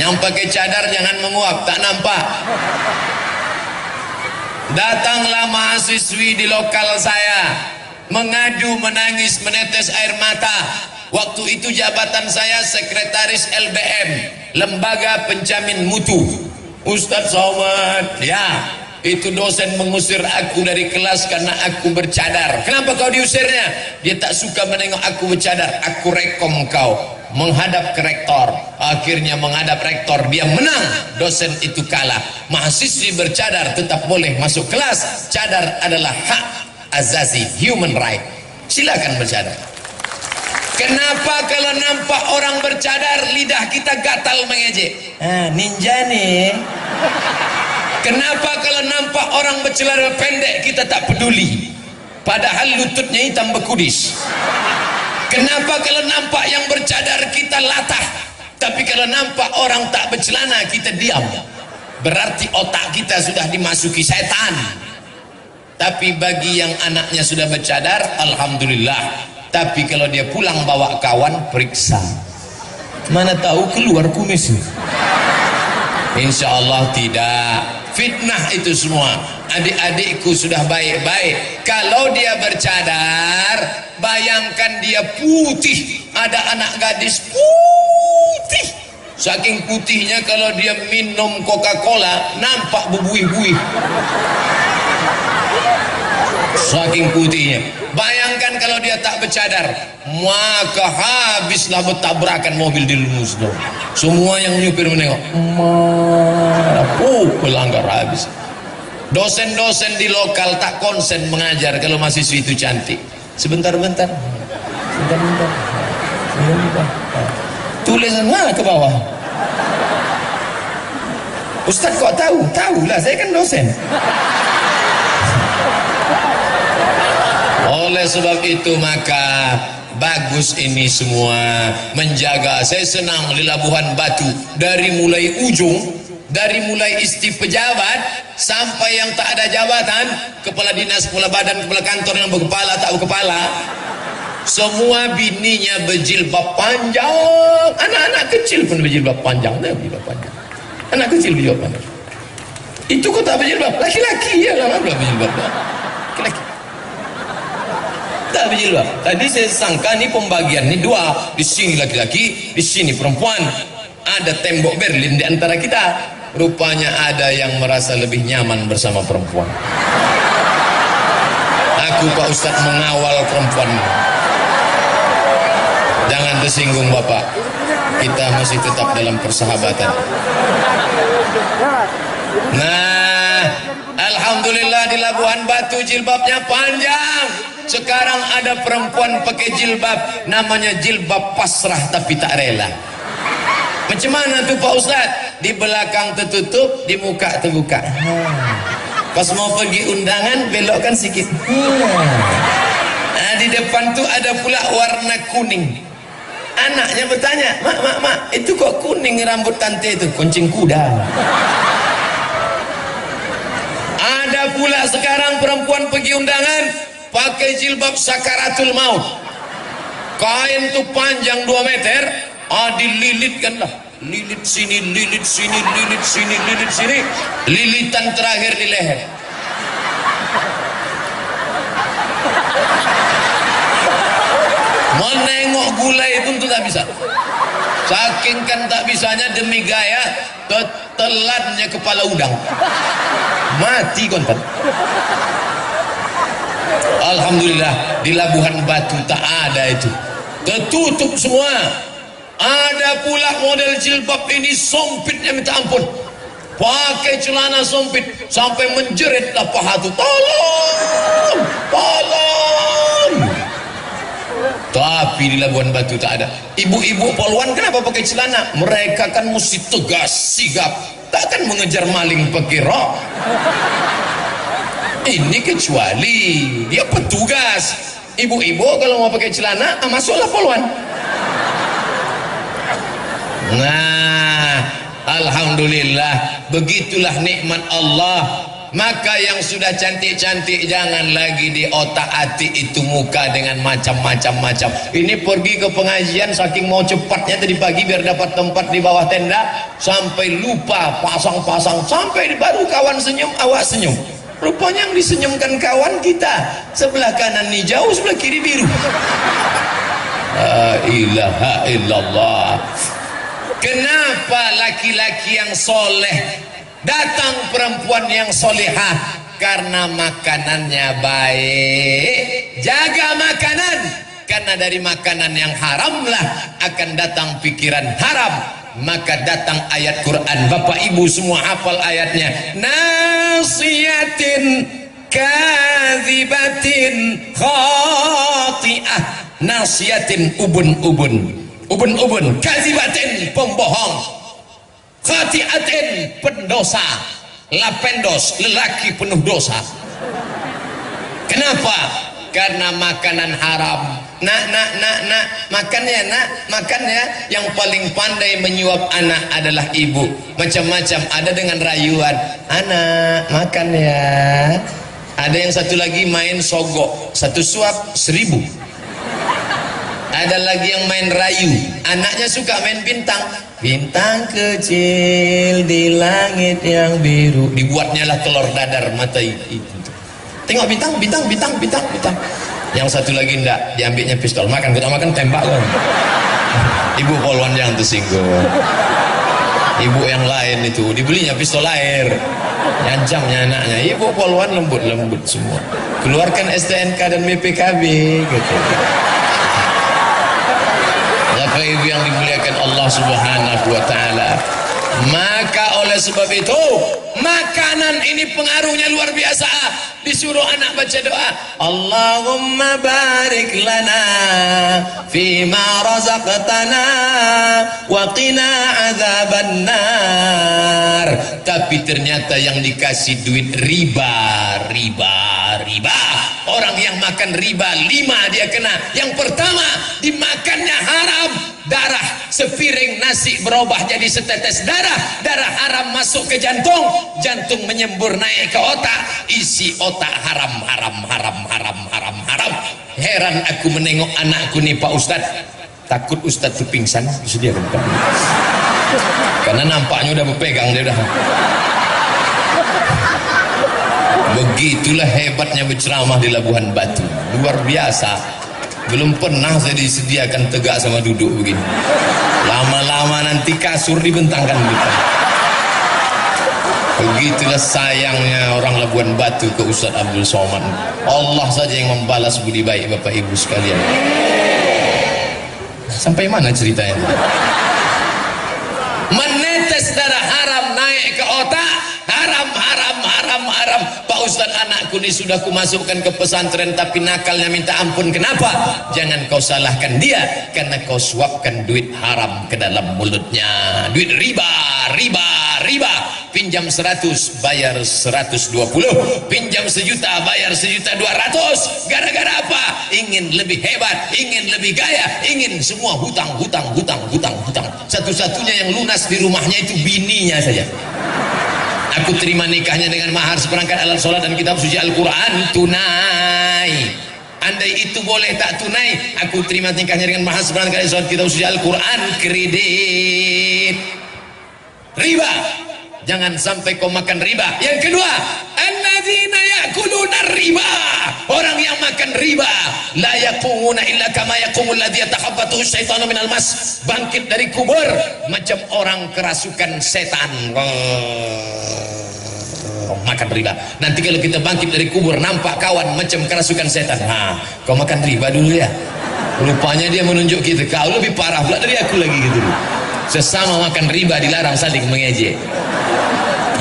Yang pakai cadar jangan menguap, tak nampak. Datanglah mahasiswi di lokal saya, mengadu, menangis, menetes air mata. Waktu itu jabatan saya sekretaris LBM, Lembaga Penjamin Mutu. Ustadz Somad, ya, itu dosen mengusir aku dari kelas karena aku bercadar. Kenapa kau diusirnya? Dia tak suka menengok aku bercadar. Aku rekom kau menghadap ke rektor. Akhirnya menghadap rektor, dia menang. Dosen itu kalah. Mahasiswi bercadar tetap boleh masuk kelas. Cadar adalah hak azazi, human right. Silakan bercadar. Kenapa kalau nampak orang bercadar lidah kita gatal mengejek? Ninja nih. Kenapa kalau nampak orang bercelana pendek kita tak peduli, padahal lututnya hitam bekudis? Kenapa kalau nampak yang bercadar kita latah, tapi kalau nampak orang tak bercelana kita diam? Berarti otak kita sudah dimasuki setan. Tapi bagi yang anaknya sudah bercadar, alhamdulillah. Tapi kalau dia pulang bawa kawan, periksa. Mana tahu keluar kumis. Insya Allah tidak. Fitnah itu semua. Adik-adikku sudah baik-baik. Kalau dia bercadar, bayangkan dia putih. Ada anak gadis putih. Saking putihnya kalau dia minum Coca-Cola nampak berbuih-buih. Saking putihnya. Bayangkan kalau dia tak bercadar, maka habislah bertabrakan mobil di Lumusdo. Semua yang nyupir menengok, pelanggar habis. Dosen-dosen di lokal tak konsen mengajar kalau mahasiswi itu cantik. Sebentar-bentar, tulisan mana ke bawah? Ustaz kok tahu? Tahulah, saya kan dosen. Oleh sebab itu maka bagus ini semua menjaga. Saya senang di Labuhan Batu, dari mulai ujung, dari mulai istri pejabat sampai yang tak ada jabatan, kepala dinas, kepala badan, kepala kantor yang berkepala tak berkepala, semua bininya berjilbab panjang. Anak-anak kecil pun berjilbab panjang. Anak kecil berjilbab panjang. Itu kok tak berjilbab? Laki-laki ya lah berjilbab. Laki-laki tak berjilbab. Tadi saya sangka ni pembagian ni dua, di sini laki-laki, di sini perempuan. Ada tembok Berlin di antara kita. Rupanya ada yang merasa lebih nyaman bersama perempuan. Aku Pak Ustadz mengawal perempuan. Jangan tersinggung Bapak, kita masih tetap dalam persahabatan. Nah, alhamdulillah di Labuhan Batu jilbabnya panjang. Sekarang ada perempuan pakai jilbab, namanya jilbab pasrah tapi tak rela. Macam mana tuh Pak Ustadz? Di belakang tertutup, di muka terbuka. Pas mau pergi undangan belokkan sikit. Nah, di depan tuh ada pula warna kuning. Anaknya bertanya, mak, itu kok kuning rambut tante itu? Kuncing kuda. Ada pula sekarang perempuan pergi undangan pakai jilbab sakaratul maut. Kain tuh panjang 2 meter, dililitkan lah. Lilit sini, lilit sini, lilit sini, lilit sini. Lilitan terakhir di leher. Menengok gulai pun tuh tak bisa. Saking kan tak bisanya, demi gaya telannya kepala udang. Mati konten. Alhamdulillah di Labuhan Batu tak ada itu. Tertutup semua. Ada pula model jilbab ini sempitnya minta ampun. Pakai celana sempit sampai menjeritlah paha tu. Tolong, tolong. Tapi di Labuhan Batu tak ada. Ibu-ibu poluan kenapa pakai celana? Mereka kan mesti tegas, sigap. Takkan mengejar maling pakai rok. Ini kecuali dia petugas. Ibu-ibu kalau mau pakai celana, masuklah poluan. Nah, alhamdulillah, begitulah nikmat Allah. Maka yang sudah cantik-cantik jangan lagi di otak-atik itu muka dengan macam-macam. Ini pergi ke pengajian saking mau cepatnya tadi pagi biar dapat tempat di bawah tenda, sampai lupa pasang-pasang, sampai baru kawan senyum, awak senyum. Rupanya yang disenyumkan kawan kita, sebelah kanan hijau, sebelah kiri biru. La ilaha illallah. Kenapa laki-laki yang soleh datang perempuan yang solehah? Karena makanannya baik. Jaga makanan, karena dari makanan yang haramlah akan datang pikiran haram. Maka datang ayat Quran. Bapak ibu semua hafal ayatnya. Nasiyatin kadzibatin khati'ah. Nasiyatin ubun kadzibatin pembohong, khati'atin pendosa, lapendos lelaki penuh dosa. Kenapa? Karena makanan haram. Nak, makan ya. Yang paling pandai menyuap anak adalah ibu. Macam-macam, ada dengan rayuan, anak makan ya. Ada yang satu lagi main sogok, satu suap 1.000. Ada lagi yang main rayu, anaknya suka main bintang. Bintang kecil di langit yang biru, dibuatnya lah telur dadar mata itu. Tengok bintang. Yang satu lagi enggak, diambilnya pistol. Makan, kita makan tembak kan. Ibu poluan yang tersinggung. Ibu yang lain itu dibelinya pistol air, nyancamnya anaknya. Ibu poluan lembut semua. Keluarkan STNK dan BPKB gitu. Bapak ibu yang dimuliakan Allah subhanahu wa ta'ala. Maka oleh sebab itu makanan ini pengaruhnya luar biasa. Disuruh anak baca doa, Allahumma barik lana fima razaqtana wa qina azabannar. Tapi ternyata yang dikasih duit riba. orang yang makan riba 5 dia kena. Yang pertama, dimakannya haram, darah sepiring nasi berubah jadi setetes darah, darah haram masuk ke jantung, jantung menyembur naik ke otak, isi otak haram. Heran aku menengok anakku nih Pak Ustadz, takut Ustadz tuh pingsan, disediakan karena nampaknya udah berpegang dia udah. Begitulah hebatnya berceramah di Labuhan Batu, luar biasa. Belum pernah saya disediakan tegak sama duduk begini. Lama-lama nanti kasur dibentangkan gitu. Begitulah sayangnya orang Labuhan Batu ke Ustadz Abdul Somad. Allah saja yang membalas budi baik Bapak Ibu sekalian. Sampai mana ceritanya? Menetes darah haram naik ke otak, haram. Pak Ustadz, anakku ini sudah kumasukkan ke pesantren tapi nakalnya minta ampun. Kenapa? Jangan kau salahkan dia, karena kau suapkan duit haram ke dalam mulutnya. Duit riba. Pinjam 100 bayar 120, pinjam 1 juta bayar 1.200.000. Gara-gara apa? Ingin lebih hebat, ingin lebih gaya, ingin semua hutang. Satu-satunya yang lunas di rumahnya itu bininya saja. Aku terima nikahnya dengan mahar seperangkat alat sholat dan kitab suci Al-Quran tunai. Andai itu boleh tak tunai, aku terima nikahnya dengan mahar seperangkat alat sholat kitab suci Al-Quran kredit. Riba, jangan sampai kau makan riba. Yang kedua, alladzina yakuluna riba, orang yang makan riba la yaqumuna illa kama yaqumul ladzi yatakhabbathu syaitanu minal mas, bangkit dari kubur macam orang kerasukan setan. Makan riba. Nanti kalau kita bangkit dari kubur nampak kawan macam kerasukan setan. Kau makan riba dulu ya. Rupanya dia menunjuk kita, kau lebih parah pula dari aku lagi gitu. Sesama makan riba dilarang saling mengejek.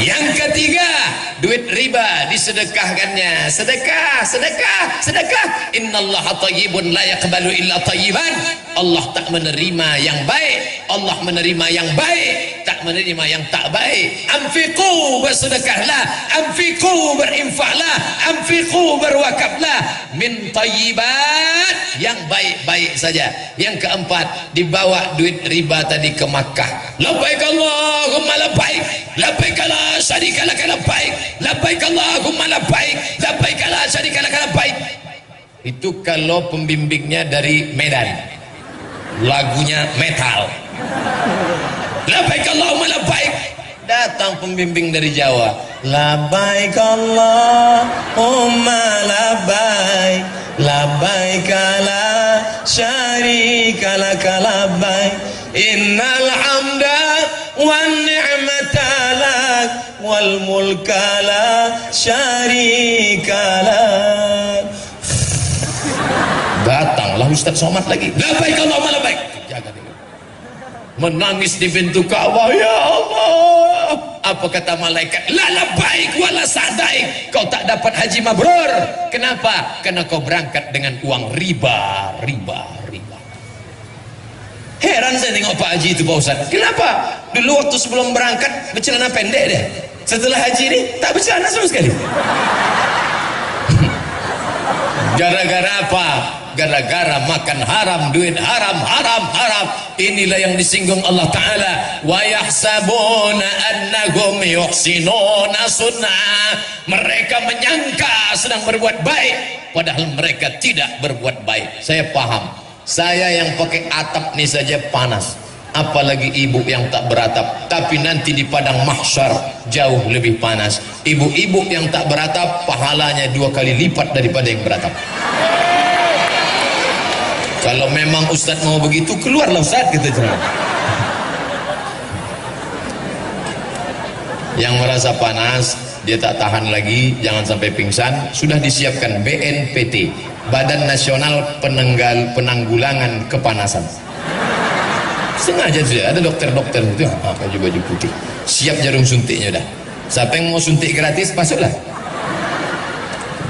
Yang ketiga, duit riba disedekahkannya. Sedekah. Innallaha thayyibun la yaqbalu illa thayyiban. Allah tak menerima yang baik, Allah menerima yang baik, tak menerima yang tak baik. Anfiqu, bersedekahlah, anfiqu, berinfaklah, anfiqu, berwakaflah min thayyibat, yang baik-baik saja. Yang keempat, dibawa duit riba tadi ke Makkah. Labbaik Allahumma labbaik, labbaik la syarika lak labbaik, labbaik Allahumma labbaik, labbaik la syarika lak labbaik. Itu kalau pembimbingnya dari Medan, lagunya metal. Labbaik Allahumma labbaik. Datang pembimbing dari Jawa, labbaik Allahumma labbaik, labbaik la syarika lak labbaik, innal hamda wan ni'mata lak wal mulka la syarika lak. Datanglah Ustaz Somad lagi, labbaik Allahumma labbaik. Jaga dia, menangis di pintu Ka'bah. Ya Allah, apa kata malaikat? La labbaik wala sa'daik, kau tak dapat haji mabrur. Kenapa? Karena kau berangkat dengan uang riba. Heran saya tengok Pak Haji itu Pak Ustaz. Kenapa? Dulu waktu sebelum berangkat bercelana pendek deh, setelah haji ini tak bercelana sama sekali. Gara-gara apa? Gara-gara makan haram, duit haram. Inilah yang disinggung Allah Ta'ala, wa yahsabuna annahum yuhsinuna sun'a. Mereka menyangka sedang berbuat baik, padahal mereka tidak berbuat baik. Saya paham, saya yang pakai atap ini saja panas, apalagi ibu yang tak beratap. Tapi nanti di padang mahsyar jauh lebih panas. Ibu-ibu yang tak beratap pahalanya 2 kali lipat daripada yang beratap. Kalau memang Ustaz mau begitu, keluarlah Ustaz, kita jangan. Yang merasa panas, dia tak tahan lagi, jangan sampai pingsan, sudah disiapkan BNPT, Badan Nasional Penanggulangan Kepanasan. Sengaja sudah ada dokter-dokter itu, baju-baju putih, siap jarum suntiknya udah. Siapa yang mau suntik gratis, masuklah.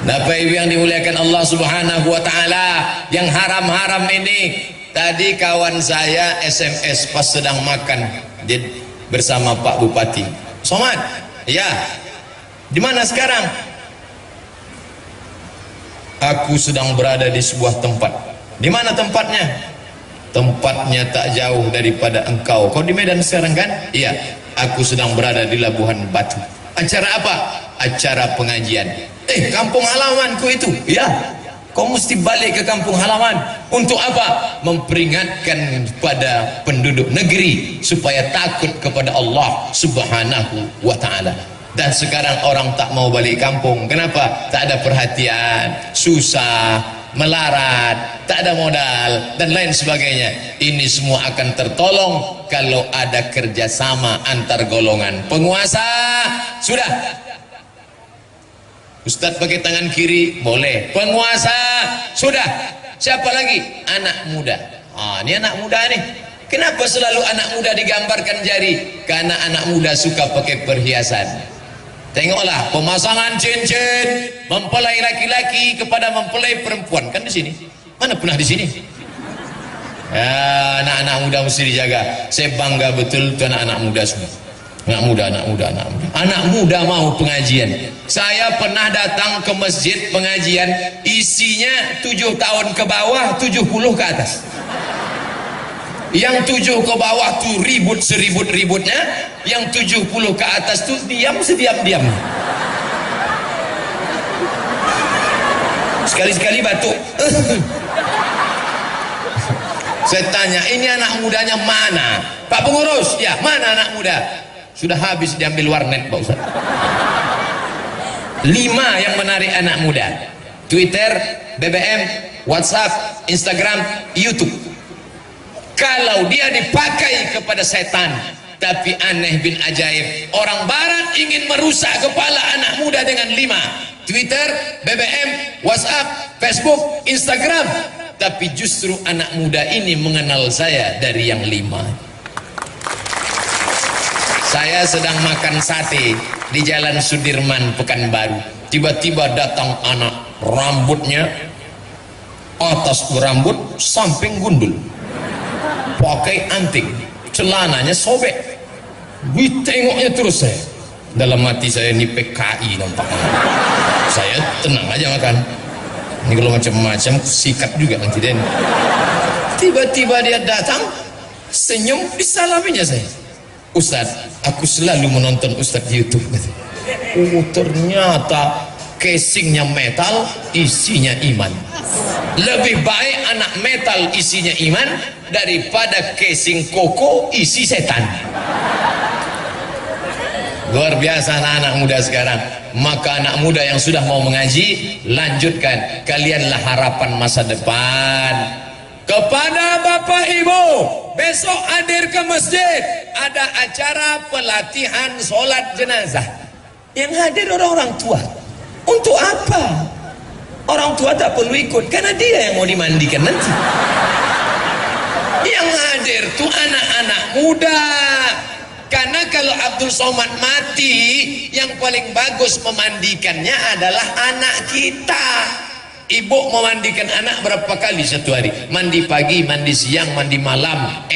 Bapak Ibu yang dimuliakan Allah Subhanahu wa Ta'ala, yang haram-haram ini. Tadi kawan saya SMS pas sedang makan bersama Pak Bupati. Somad, ya, di mana sekarang? aku sedang berada di sebuah tempat. Di mana tempatnya? Tempatnya tak jauh daripada engkau. Kau di Medan sekarang kan? Iya, aku sedang berada di Labuhan Batu. Acara apa? Acara pengajian. Kampung halamanku itu. Ya, kau mesti balik ke kampung halaman. Untuk apa? Memperingatkan pada penduduk negeri supaya takut kepada Allah Subhanahu wa ta'ala. Dan sekarang orang tak mau balik kampung. Kenapa? Tak ada perhatian, susah, melarat, tak ada modal, dan lain sebagainya. Ini semua akan tertolong kalau ada kerjasama antar golongan penguasa. Sudah, Ustadz pakai tangan kiri boleh, penguasa sudah. Siapa lagi? Anak muda. Ini anak muda nih. Kenapa selalu anak muda digambarkan jari? Karena anak muda suka pakai perhiasan. Tengoklah pemasangan cincin, mempelai laki-laki kepada mempelai perempuan, kan di sini. Mana pernah di sini? Ya, anak-anak muda mesti dijaga. Saya bangga betul tuh anak-anak muda semua. Anak muda. Anak muda mau pengajian. Saya pernah datang ke masjid pengajian, isinya 7 tahun ke bawah, 70 ke atas. Yang 7 ke bawah tuh ribut seribut-ributnya, yang 70 ke atas tuh diam sediam-diam. Sekali-sekali batuk. Saya tanya, ini anak mudanya mana? Pak pengurus, ya mana anak muda? Sudah habis diambil warnet Pak Ustaz. 5 yang menarik anak muda: Twitter, BBM, WhatsApp, Instagram, YouTube. Kalau dia dipakai kepada setan, tapi aneh bin ajaib, orang barat ingin merusak kepala anak muda dengan 5: Twitter, BBM, WhatsApp, Facebook, Instagram. Tapi justru anak muda ini mengenal saya dari yang 5. Saya sedang makan sate di Jalan Sudirman, Pekanbaru. Tiba-tiba datang anak, rambutnya atas berambut, samping gundul, pakai anting, celananya sobek. Ditengoknya terus saya. Dalam hati saya, ini PKI nampaknya. Saya tenang aja makan. Ini kalau macam-macam sikat juga nanti den. Tiba-tiba dia datang, senyum, disalaminya saya. Ustadz, aku selalu menonton Ustadz di YouTube. Oh, ternyata casingnya metal, isinya iman. Lebih baik anak metal isinya iman daripada casing koko isi setan. Luar biasa anak-anak muda sekarang. Maka anak muda yang sudah mau mengaji, lanjutkan. Kalianlah harapan masa depan. Kepada Bapak Ibu, besok hadir ke masjid, ada acara pelatihan sholat jenazah. Yang hadir orang-orang tua. Untuk apa? Orang tua tak perlu ikut, karena dia yang mau dimandikan nanti. Yang hadir tuh anak-anak muda. Karena kalau Abdul Somad mati, yang paling bagus memandikannya adalah anak kita. Ibu memandikan anak berapa kali satu hari? Mandi pagi, mandi siang, mandi malam,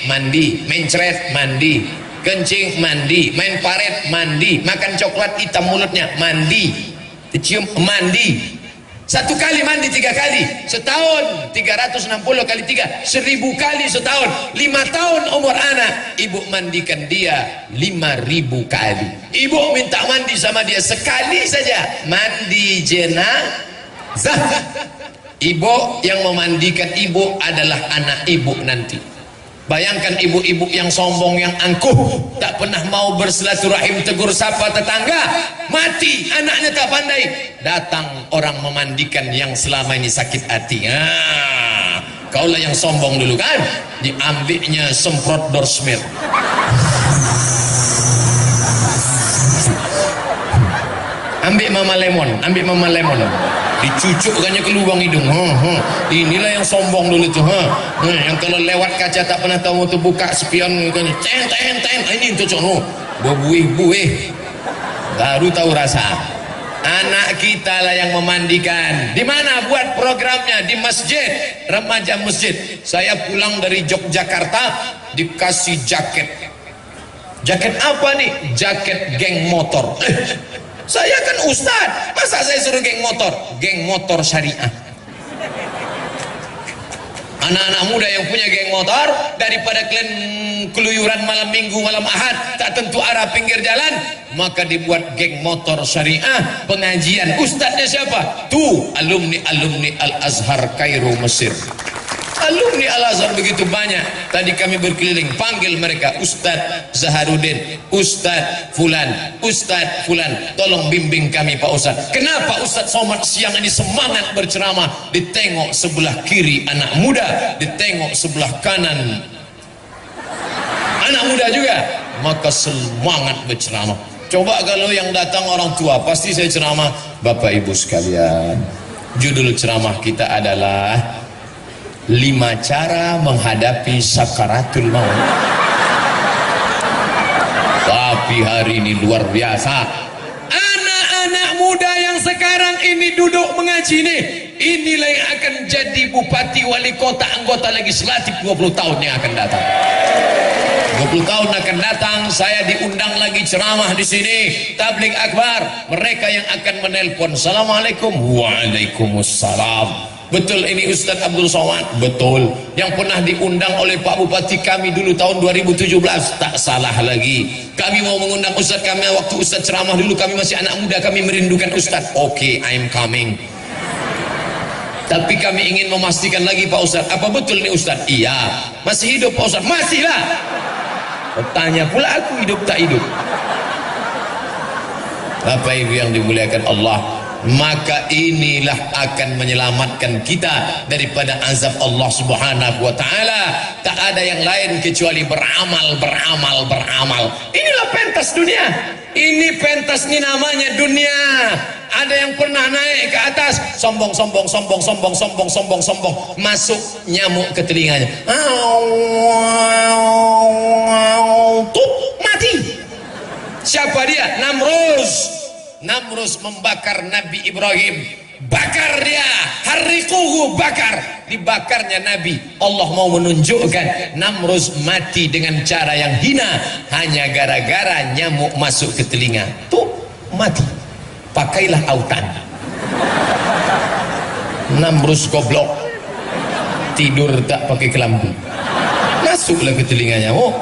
mandi, mencret, mandi, kencing, mandi, main paret, mandi, makan coklat hitam mulutnya, mandi, cium, mandi. Satu kali mandi 3 kali setahun, 360 kali 3, 1000 kali setahun. 5 tahun umur anak, ibu mandikan dia 5000 kali. Ibu minta mandi sama dia sekali saja, mandi jenazah. Ibu yang memandikan ibu adalah anak ibu nanti. Bayangkan ibu-ibu yang sombong, yang angkuh, tak pernah mau bersilaturahim, tegur sapa tetangga, mati anaknya tak pandai, datang orang memandikan yang selama ini sakit hati. Kaulah yang sombong dulu kan, diambilnya semprot dorsmir, ambil mama lemon, dicucukkannya ke lubang hidung. Inilah yang sombong dulu tuh. Yang kalau lewat kaca tak pernah tahu tuh, buka spion kan, ini cocok buih baru tahu rasa. Anak kita lah yang memandikan. Di mana buat programnya? Di masjid, remaja masjid. Saya pulang dari Yogyakarta dikasih jaket apa nih? Jaket geng motor. Saya kan ustad, masa saya suruh geng motor? Geng motor syariah. Anak-anak muda yang punya geng motor, daripada kalian keluyuran malam minggu, malam ahad, tak tentu arah pinggir jalan, maka dibuat geng motor syariah, pengajian. Ustadznya siapa? Tuh, alumni Al-Azhar Kairo, Mesir. Alumni Al-Azhar begitu banyak. Tadi kami berkeliling, panggil mereka, Ustadz Zaharuddin, Ustadz Fulan, Ustadz Fulan, tolong bimbing kami Pak Ustadz. Kenapa Ustadz Somad siang ini semangat berceramah? Ditengok sebelah kiri anak muda, ditengok sebelah kanan anak muda juga, maka semangat berceramah. Coba kalau yang datang orang tua, pasti saya ceramah. Bapak Ibu sekalian, judul ceramah kita adalah 5 cara menghadapi sakaratul maut. Tapi hari ini luar biasa. Anak-anak muda yang sekarang ini duduk mengaji inilah yang akan jadi bupati, wali kota, anggota legislatif 20 tahun yang akan datang. 20 tahun akan datang, saya diundang lagi ceramah di sini, tabligh akbar. Mereka yang akan menelpon, Assalamualaikum, Waalaikumsalam. Betul ini Ustadz Abdul Somad? Betul. Yang pernah diundang oleh Pak Bupati kami dulu tahun 2017, tak salah lagi. Kami mau mengundang Ustadz kami waktu Ustadz ceramah dulu, kami masih anak muda, kami merindukan Ustadz. Oke, I'm coming. Tapi kami ingin memastikan lagi Pak Ustadz, apa betul ini Ustadz? Iya. Masih hidup Pak Ustadz? Masih lah. Tanya pula aku hidup tak hidup. Bapak Ibu yang dimuliakan Allah, maka inilah akan menyelamatkan kita daripada azab Allah Subhanahu wa taala. Tak ada yang lain kecuali beramal, beramal, beramal. Inilah pentas dunia. Ini pentas ini namanya dunia. Ada yang pernah naik ke atas, sombong, sombong, sombong, sombong, sombong, sombong, sombong, masuk nyamuk ke telinganya. Tuh, mati. Siapa dia? Namrus membakar Nabi Ibrahim, bakar dia, harriquhu, bakar, dibakarnya Nabi. Allah mau menunjukkan Namrus mati dengan cara yang hina hanya gara-gara nyamuk masuk ke telinga. Tuh, mati. Pakailah autan. Namrus goblok, tidur tak pakai kelambu, masuklah ke telinganya, oh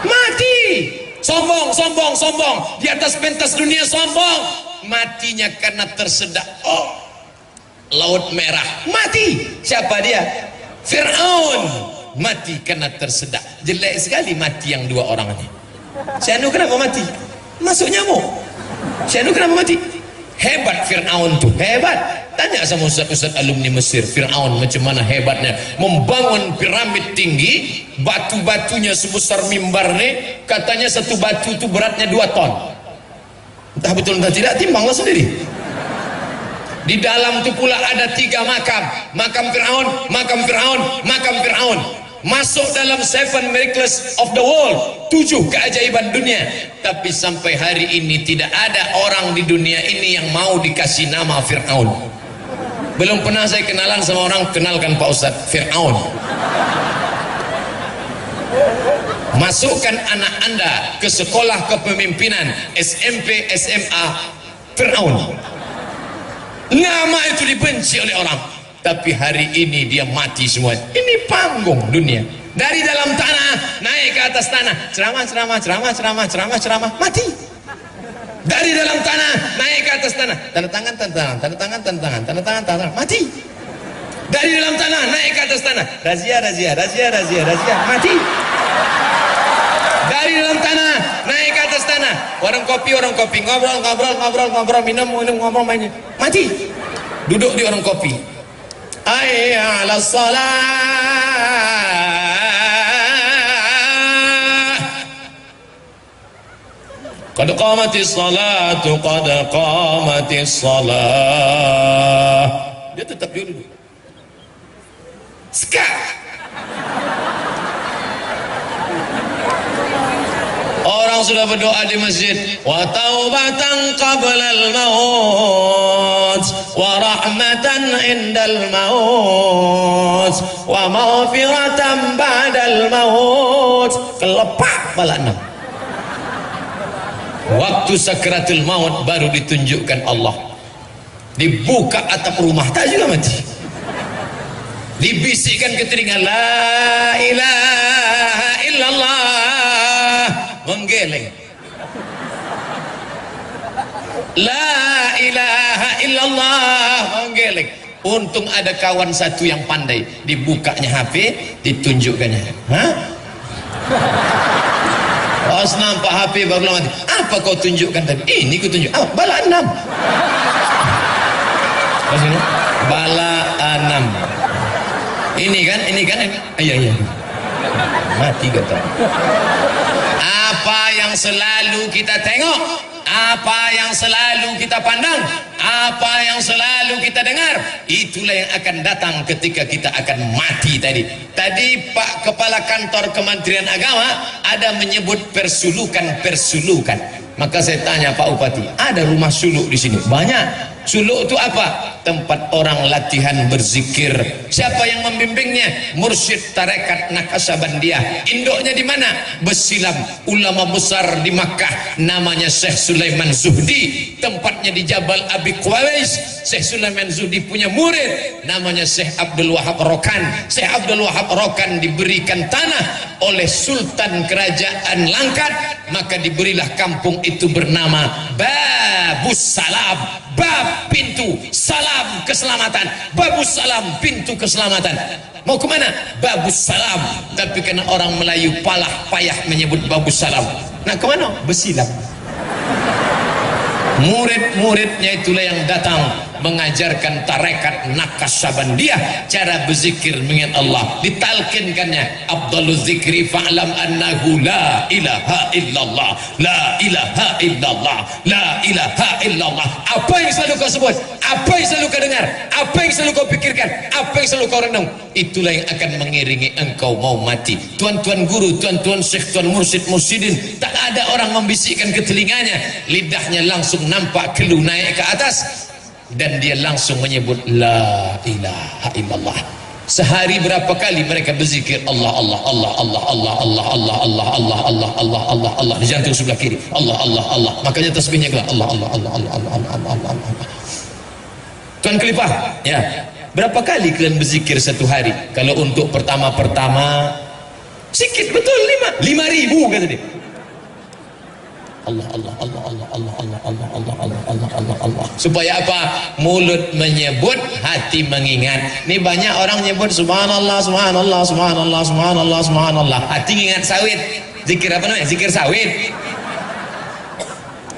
mati. Sombong, sombong, sombong, di atas pentas dunia sombong, matinya karena tersedak. Oh, Laut Merah, mati. Siapa dia? Fir'aun, mati karena tersedak. Jelek sekali mati yang 2 orang ini. Syanu kenapa mati? Masuk nyamuk. Syanu kenapa mati? Hebat Fir'aun tuh, hebat. Tanya sama ustaz-ustaz alumni Mesir, Fir'aun macam mana hebatnya membangun piramid tinggi, batu-batunya sebesar mimbar nih, katanya satu batu itu beratnya 2 ton. Entah betul entah tidak, timbanglah sendiri. Di dalam itu pula ada 3 makam, makam Fir'aun, makam Fir'aun, makam Fir'aun. Masuk dalam 7 miracles of the world, 7 keajaiban dunia. Tapi sampai hari ini tidak ada orang di dunia ini yang mau dikasih nama Fir'aun. Belum pernah saya kenalan sama orang, kenalkan Pak Ustadz, Fir'aun. Masukkan anak Anda ke sekolah kepemimpinan, SMP, SMA, Fir'aun. Nama itu dibenci oleh orang. Tapi hari ini dia mati semua. Ini panggung dunia. Dari dalam tanah naik ke atas tanah, ceramah, ceramah, ceramah, ceramah, ceramah, ceramah, mati. Dari dalam tanah naik ke atas tanah, tanda tangan, tanda tangan, tanda tangan, tanda tangan, tanda tangan, tanda tangan, mati. Dari dalam tanah naik ke atas tanah, razia, razia, razia, razia, razia, mati. Dari dalam tanah naik ke atas tanah, warung kopi, ngobrol, ngobrol, ngobrol, ngobrol, minum, minum, ngobrol, main, mati. Duduk di warung kopi. Hayya 'alas shalah, qad qamatis salatu, qad qamatis salah. Dia tetap duduk. Sekarang orang sudah berdoa di masjid, wa taubatan qablal maut, wa rahmatan indal maut, wa maghfiratan ba'dal maut. Kelepak bala 6. Waktu sakratul maut baru ditunjukkan Allah, dibuka atap rumah, tak juga mati, dibisikkan ke telinga la ilaha illallah, menggeleng la ilaha illallah, menggeleng. Untung ada kawan satu yang pandai, dibukanya HP, ditunjukkannya. Hah? Pas nampak HP baru mati. Apa kau tunjukkan tadi? Ini ku tunjuk. Ah, bala 6. Bala 6. Ini kan. Iya. Mati kata. Apa yang selalu kita tengok, apa yang selalu kita pandang, apa yang selalu kita dengar, itulah yang akan datang ketika kita akan mati tadi. Tadi Pak Kepala Kantor Kementerian Agama ada menyebut persulukan. Maka saya tanya Pak Bupati, ada rumah suluk di sini? Banyak. Suluk itu apa? Tempat orang latihan berzikir. Siapa yang membimbingnya? Mursyid Tarekat Naksabandiah. Induknya di mana? Besilam, ulama besar di Makkah, namanya Syekh Sulaiman Zuhdi. Tempatnya di Jabal Abi Quwais. Syekh Sulaiman Zuhdi punya murid, namanya Syekh Abdul Wahab Rokan. Syekh Abdul Wahab Rokan diberikan tanah oleh Sultan Kerajaan Langkat, maka diberilah kampung itu bernama Babus Salam. Bab, pintu, salam, keselamatan. Babus Salam, pintu keselamatan. Mau kemana? Babus Salam. Tapi karena orang Melayu palah payah menyebut Babus Salam, nah kemana? Besilam. Murid-muridnya itulah yang datang mengajarkan tarekat Naksabandiah cara berzikir mengingat Allah. Ditalkinkannya, afdaluz zikri fa'lam annahu la ilaha illallah, la ilaha illallah, la ilaha illallah. Apa yang selalu kau sebut, apa yang selalu kau dengar, apa yang selalu kau pikirkan, apa yang selalu kau renung, itulah yang akan mengiringi engkau mau mati. Tuan-tuan guru, tuan-tuan syekh, tuan mursyid, mursyidin, tak ada orang membisikkan ke telinganya, lidahnya langsung nampak kelu naik ke atas, dan dia langsung menyebut la ilaha illallah. Sehari berapa kali mereka berzikir Allah Allah Allah Allah Allah Allah Allah Allah Allah Allah Allah Allah Allah di jantung sebelah kiri, Allah Allah Allah. Makanya tasbihnya Allah Allah Allah Allah Allah Allah Allah Allah Allah. Tuan Khalifah, ya, berapa kali kalian berzikir satu hari? Kalau untuk pertama-pertama sikit betul, 5.000 kata dia. Allah Allah Allah Allah Allah Allah Allah Allah Allah Allah Allah Allah. Supaya apa? Mulut menyebut, hati mengingat. Ini banyak orang nyebut subhanallah subhanallah subhanallah subhanallah subhanallah, hati ingat sawit. Zikir apa namanya? Zikir sawit.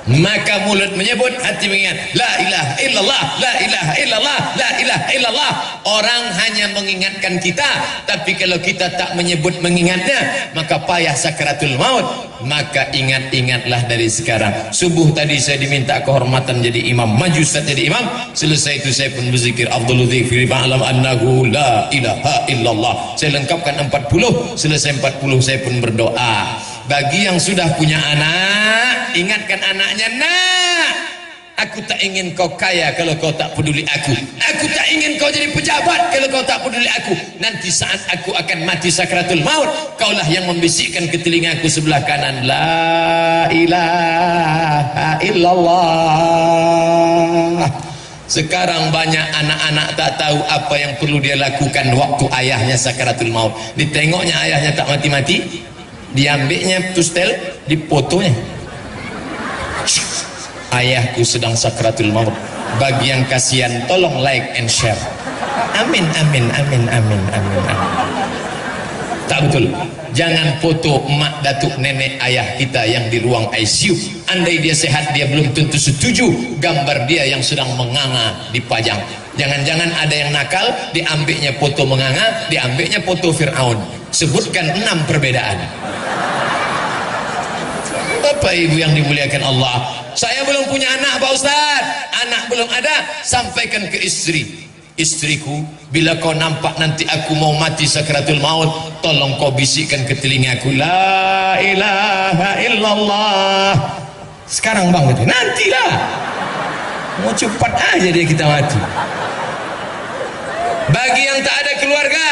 Maka mulut menyebut, hati mengingat. La ilaha illallah, la ilaha illallah, la ilaha illallah. Orang hanya mengingatkan kita, tapi kalau kita tak menyebut mengingatnya, maka payah sakratul maut. Maka ingat-ingatlah dari sekarang. Subuh tadi saya diminta kehormatan jadi imam, maju Ustaz jadi imam. Selesai itu saya pun berzikir afdhalul dzikri fa'lam annahu la ilaha illallah. Saya lengkapkan 40. Selesai 40 saya pun berdoa. Bagi yang sudah punya anak, ingatkan anaknya, nak, aku tak ingin kau kaya kalau kau tak peduli aku. Aku tak ingin kau jadi pejabat kalau kau tak peduli aku. Nanti saat aku akan mati sakratul maut, kaulah yang membisikkan ke telingaku sebelah kanan, la ilaha illallah. Sekarang banyak anak-anak tak tahu apa yang perlu dia lakukan waktu ayahnya sakratul maut. Ditengoknya ayahnya tak mati-mati, diambilnya tustel, dipotonya, ayahku sedang sakratul maut. Bagi yang kasihan, tolong like and share. Amin amin amin amin amin amin. Tak betul. Jangan foto mak, datuk, nenek, ayah kita yang di ruang ICU. Andai dia sehat, dia belum tentu setuju gambar dia yang sedang menganga dipajang. Jangan-jangan ada yang nakal, diambilnya foto menganga, diambilnya foto Fir'aun. Sebutkan 6 perbedaan. Bapak ibu yang dimuliakan Allah, saya belum punya anak Pak Ustaz, anak belum ada. Sampaikan ke istri, istriku, bila kau nampak nanti aku mau mati sakratul maut, tolong kau bisikkan ke telingaku, la ilaha illallah. Sekarang bang, nantilah, mau cepat aja dia kita mati. Bagi yang tak ada keluarga,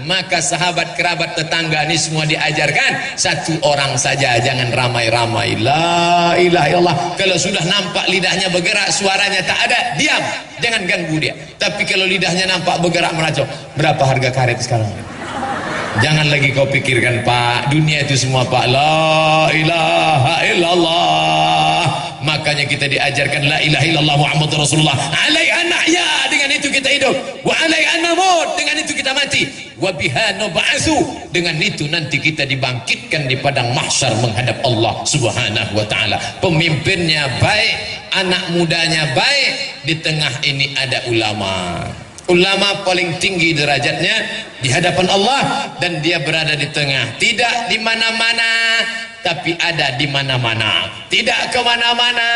maka sahabat, kerabat, tetangga ini semua diajarkan satu orang saja, jangan ramai-ramai. La ilaha illallah. Kalau sudah nampak lidahnya bergerak, suaranya tak ada, diam, jangan ganggu dia. Tapi kalau lidahnya nampak bergerak meracau, berapa harga karet sekarang? Jangan lagi kau pikirkan, Pak, dunia itu semua, Pak. La ilaha illallah. Makanya kita diajarkan la ilaha illallah Muhammadur Rasulullah. Alaiha nahya, dengan itu kita hidup. Wa alaiha namut, dengan itu kita mati. Wa biha nub'atsu, dengan itu nanti kita dibangkitkan di padang mahsyar menghadap Allah Subhanahu wa taala. Pemimpinnya baik, anak mudanya baik, di tengah ini ada ulama. Ulama paling tinggi derajatnya di hadapan Allah, dan dia berada di tengah, tidak di mana-mana tapi ada di mana-mana, tidak kemana-mana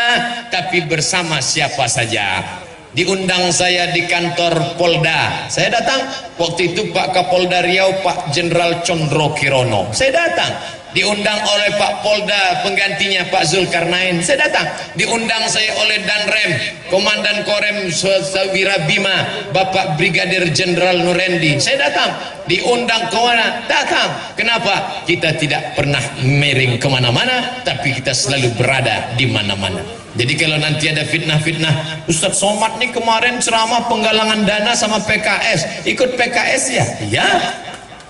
tapi bersama siapa saja. Diundang saya di kantor Polda, saya datang. Waktu itu Pak Kapolda Riau, Pak Jenderal Condro Kirono, saya datang. Diundang oleh Pak Polda penggantinya Pak Zulkarnain, saya datang. Diundang saya oleh Danrem, Komandan Korem Sawira Bima, Bapak Brigadir Jenderal Nurendi, saya datang. Diundang ke mana? Datang. Kenapa? Kita tidak pernah miring kemana-mana, tapi kita selalu berada di mana-mana. Jadi kalau nanti ada fitnah-fitnah, Ustadz Somad nih kemarin ceramah penggalangan dana sama PKS, ikut PKS ya? Ya.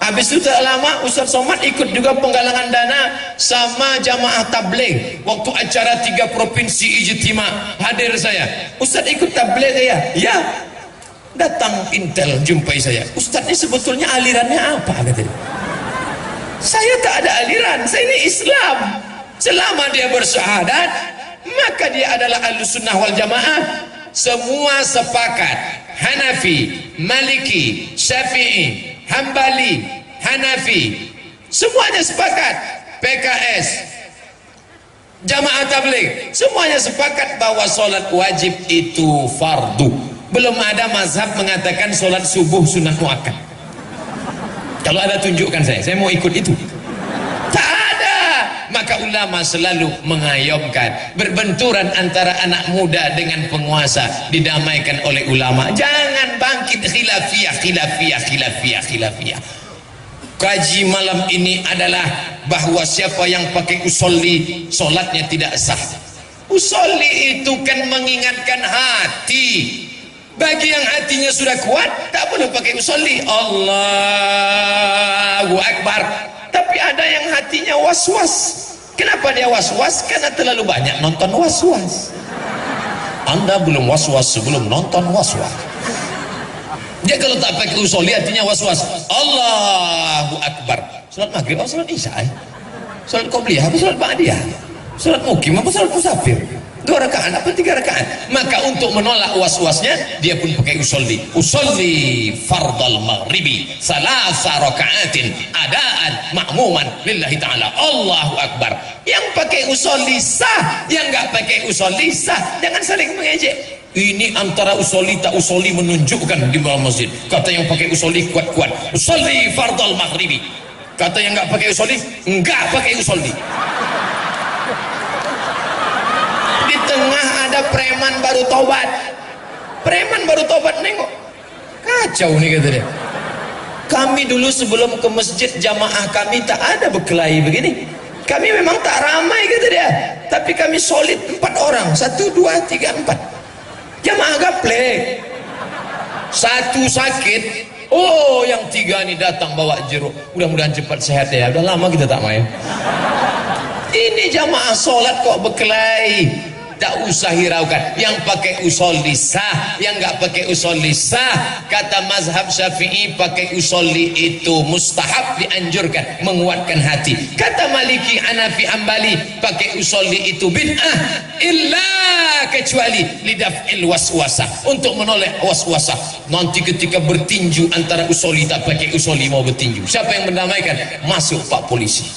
Habis itu tak lama Ustadz Somad ikut juga penggalangan dana sama jamaah tabligh. Waktu acara 3 provinsi ijtima, hadir saya. Ustadz ikut tabligh ya? Ya. Datang Intel jumpai saya. Ustadz ini sebetulnya alirannya apa? Kata dia. Saya tak ada aliran, saya ini Islam. Selama dia bersyahadat, maka dia adalah Ahlussunnah wal Jamaah. Semua sepakat, Hanafi, Maliki, Syafi'i, Hambali, Hanafi, semuanya sepakat. PKS, jamaah tabligh, semuanya sepakat bahwa sholat wajib itu fardu. Belum ada mazhab mengatakan sholat subuh sunat muakkad. Kalau ada tunjukkan saya mau ikut itu. Tak ada. Maka ulama selalu mengayomkan berbenturan antara anak muda dengan penguasa didamaikan oleh ulama. Jangan bangkit khilafiyah. Kaji malam ini adalah bahwa siapa yang pakai usolli solatnya tidak sah. Usolli itu kan mengingatkan hati. Bagi yang hatinya sudah kuat, tak boleh pakai usolli. Allahu Akbar. Tapi ada yang hatinya was-was. Kenapa dia was-was? Karena terlalu banyak nonton was-was. Anda belum was-was sebelum nonton was-was. Dia kalau tak pakai usolli hatinya was-was. Allahu Akbar. Salat maghrib apa salat isya? Salat qobliyah apa salat ba'diyah? Salat mukim apa salat musafir? 2 rakaat apa 3 rakaat? Maka untuk menolak was-wasnya, dia pun pakai usolli. Usolli fardal maghribi salasa rakaatin adaan ma'muman lillahi ta'ala. Allahu Akbar. Yang pakai usolli sah, yang enggak pakai usolli sah. Jangan saling mengejek. Ini antara usolli tak usolli menunjukkan di dalam masjid. Kata yang pakai usolli kuat-kuat, usolli fardal maghribi. Kata yang enggak pakai usolli, enggak pakai usolli. Di tengah ada preman baru tobat. Preman baru tobat nengok. Kacau nih kata dia. Kami dulu sebelum ke masjid jamaah kami tak ada berkelahi begini. Kami memang tak ramai kata dia. Tapi kami solid 4 orang. 1, 2, 3, 4. Jamaah gaplek. 1 sakit. Oh yang 3 nih datang bawa jeruk. Mudah-mudahan cepat sehat ya. Udah lama kita tak main. Ini jamaah sholat kok berkelahi. Tak usah hiraukan. Yang pakai usolli sah, yang enggak pakai usolli sah. Kata mazhab Syafi'i, pakai usolli itu mustahab, dianjurkan, menguatkan hati. Kata Maliki, Hanafi, Hambali, pakai usolli itu bid'ah, illa kecuali lidaf'il waswasah, untuk menolak waswasah. Nanti ketika bertinju antara usolli tak pakai usolli mau bertinju, siapa yang mendamaikan? Masuk Pak Polisi.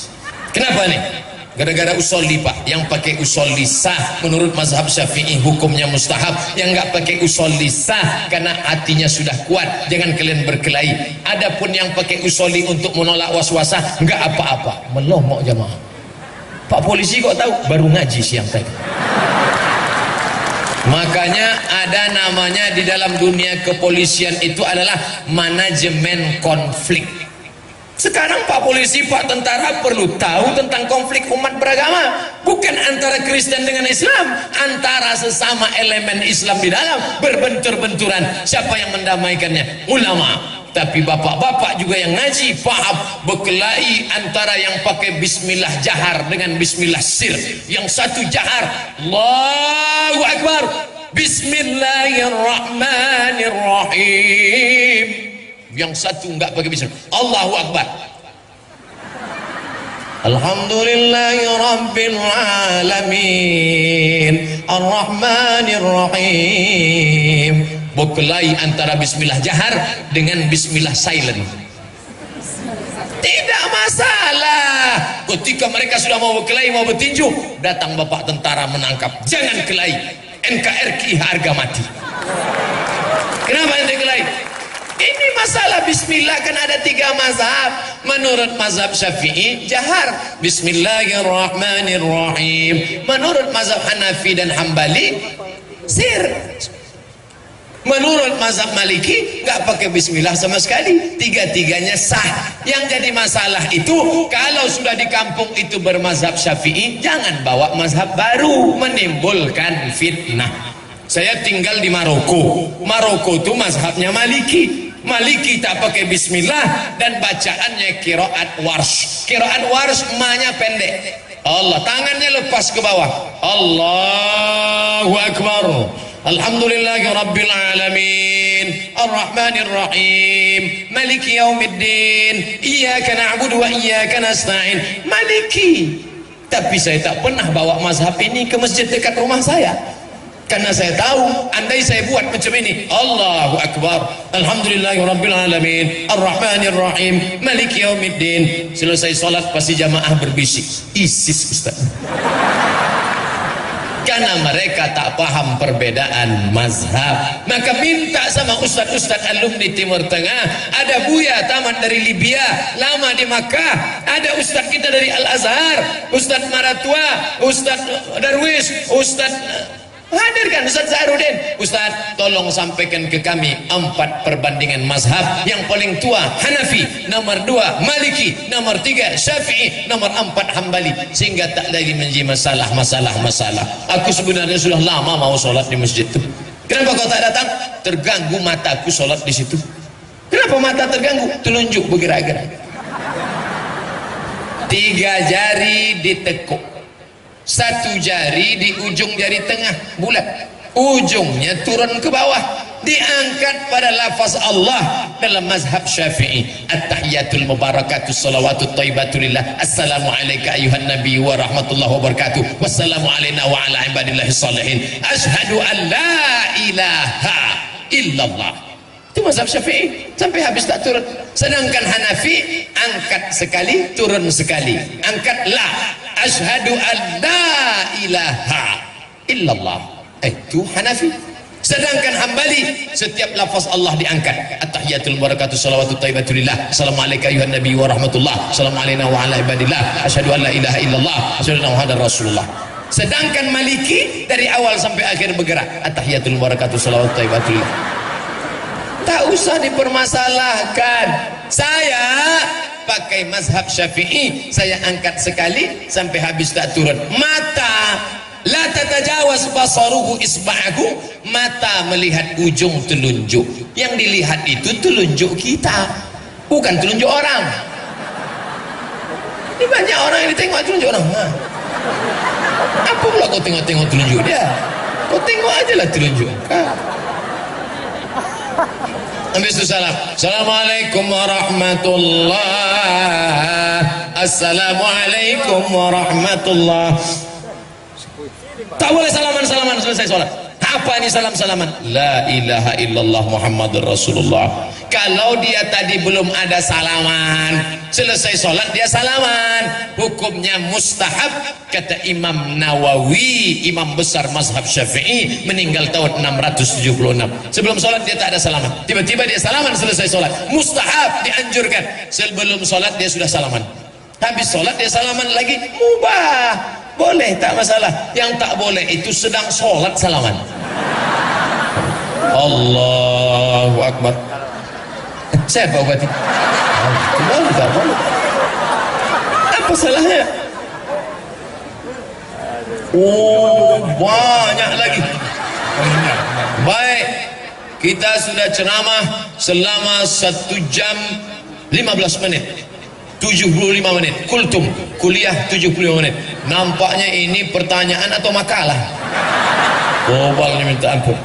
Kenapa nih? Gara-gara usolli Pak. Yang pakai usolli sah menurut mazhab Syafi'i hukumnya mustahab. Yang enggak pakai usolli sah karena hatinya sudah kuat. Jangan kalian berkelahi. Adapun yang pakai usolli untuk menolak waswasah, enggak apa-apa. Melomok jamaah. Pak Polisi kok tahu? Baru ngaji siang tadi. Makanya ada namanya di dalam dunia kepolisian itu adalah manajemen konflik. Sekarang Pak Polisi, Pak Tentara perlu tahu tentang konflik umat beragama, bukan antara Kristen dengan Islam, antara sesama elemen Islam di dalam berbentur-benturan. Siapa yang mendamaikannya? Ulama. Tapi bapak-bapak juga yang ngaji paham berkelahi antara yang pakai bismillah jahar dengan bismillah sir. Yang satu jahar, Allahu Akbar, Bismillahirrahmanirrahim. Yang satu enggak pakai bismillah, Allahu Akbar, Alhamdulillahi Rabbil Alamin Ar-Rahmanir-Rahim. Berkelahi antara bismillah jahar dengan bismillah silent. Tidak masalah. Ketika mereka sudah mau berkelahi, mau bertinju, datang bapak tentara menangkap. Jangan kelahi, NKRI harga mati. Kenapa ente kelahi? Ini masalah bismillah, kan ada 3 mazhab. Menurut mazhab Syafi'i jahar Bismillahirrahmanirrahim. Menurut mazhab Hanafi dan Hambali sir. Menurut mazhab Maliki nggak pakai bismillah sama sekali. Tiga-tiganya sah. Yang jadi masalah itu kalau sudah di kampung itu bermazhab Syafi'i, jangan bawa mazhab baru, menimbulkan fitnah. Saya tinggal di Maroko. Maroko itu mazhabnya Maliki. Maliki tak pakai bismillah dan bacaannya qiraat warsh. Qiraat warsh ma-nya pendek. Allah, tangannya lepas ke bawah. Allahu Akbar. Alhamdulillahi Rabbil Alamin Ar-Rahmanir-Rahim Maliki Yaumiddin Iyyaka na'budu wa iyyaka nasta'in. Maliki. Tapi saya tak pernah bawa mazhab ini ke masjid dekat rumah saya, karena saya tahu andai saya buat macam ini, Allahu Akbar, Alhamdulillahi Rabbil Alamin Ar-Rahmanir-Rahim Maliki Yaumiddin, selesai solat pasti jamaah berbisik, ISIS Ustaz. Karena mereka tak paham perbedaan mazhab. Maka minta sama ustaz-ustaz alumni Timur Tengah. Ada Buya tamat dari Libya, lama di Makkah. Ada ustaz kita dari Al-Azhar, Ustaz Maratua, Ustaz Darwis, Ustaz hadirkan Ustaz Zahrudin. Ustaz, tolong sampaikan ke kami 4 perbandingan mazhab. Yang paling tua Hanafi, nomor 2 Maliki, nomor 3 Syafi'i, nomor 4 Hambali, sehingga tak lagi menjadi masalah. Aku sebenarnya sudah lama mau sholat di masjid itu. Kenapa kau tak datang? Terganggu mataku sholat di situ. Kenapa mata terganggu? Telunjuk bergerak-gerak. 3 jari ditekuk, 1 jari di ujung jari tengah bulat, ujungnya turun ke bawah, diangkat pada lafaz Allah. Dalam mazhab Syafi'i, at-tahiyatul mubarakatus salawatut thayyibatulillah, assalamu alayka ayuhan nabi wa rahmatullahi wa barakatuh, wassalamu alayna wa ala ibadillahi salihin, asyhadu an la ilaha illallah. Itu mazhab Syafi'i, sampai habis tak turun. Sedangkan Hanafi angkat sekali, turun sekali, angkat la, asyhadu an la ilaha illallah. Itu Hanafi. Sedangkan Hambali setiap lafaz Allah diangkat. At-tahiyatul barakatuh salawatut thayyibatulillah, assalamu alayka ayuhan nabi wa rahmatullah, assalamu alayna wa ala ibadillah, asyhadu an la ilaha illallah, asyhadu anna muhammadar rasulullah. Sedangkan Maliki dari awal sampai akhir bergerak. At-tahiyatul barakatuh salawatut thayyibatulillah. Tak usah dipermasalahkan. Saya pakai mazhab Syafi'i, saya angkat sekali sampai habis tak turun. Mata la tatajawaz basaruhu isba'ahu, mata melihat ujung telunjuk. Yang dilihat itu telunjuk kita, bukan telunjuk orang. Ini banyak orang yang ditengok telunjuk orang. Apa pula kau tengok-tengok telunjuk dia? Kau tengok aja lah telunjuk. Habis itu salam. Assalamualaikum warahmatullah. Assalamualaikum warahmatullah. Tak boleh salaman-salaman selesai sholat. Apa ini salam-salaman? La ilaha illallah Muhammadur Rasulullah. Kalau dia tadi belum ada salaman, selesai sholat dia salaman, hukumnya mustahab. Kata Imam Nawawi, imam besar mazhab Syafi'i, meninggal tahun 676. Sebelum sholat dia tak ada salaman, tiba-tiba dia salaman selesai sholat. Mustahab, dianjurkan. Sebelum sholat dia sudah salaman, habis sholat dia salaman lagi, mubah, boleh, tak masalah. Yang tak boleh itu sedang sholat salaman. Allahu Akbar. Siapa berarti? Bantah, apa salahnya? Oh, banyak lagi. Baik, kita sudah ceramah selama 1 jam 15 menit, 75 menit. Kultum, kuliah 75 menit. Nampaknya ini pertanyaan atau makalah. Bobalnya minta ampun.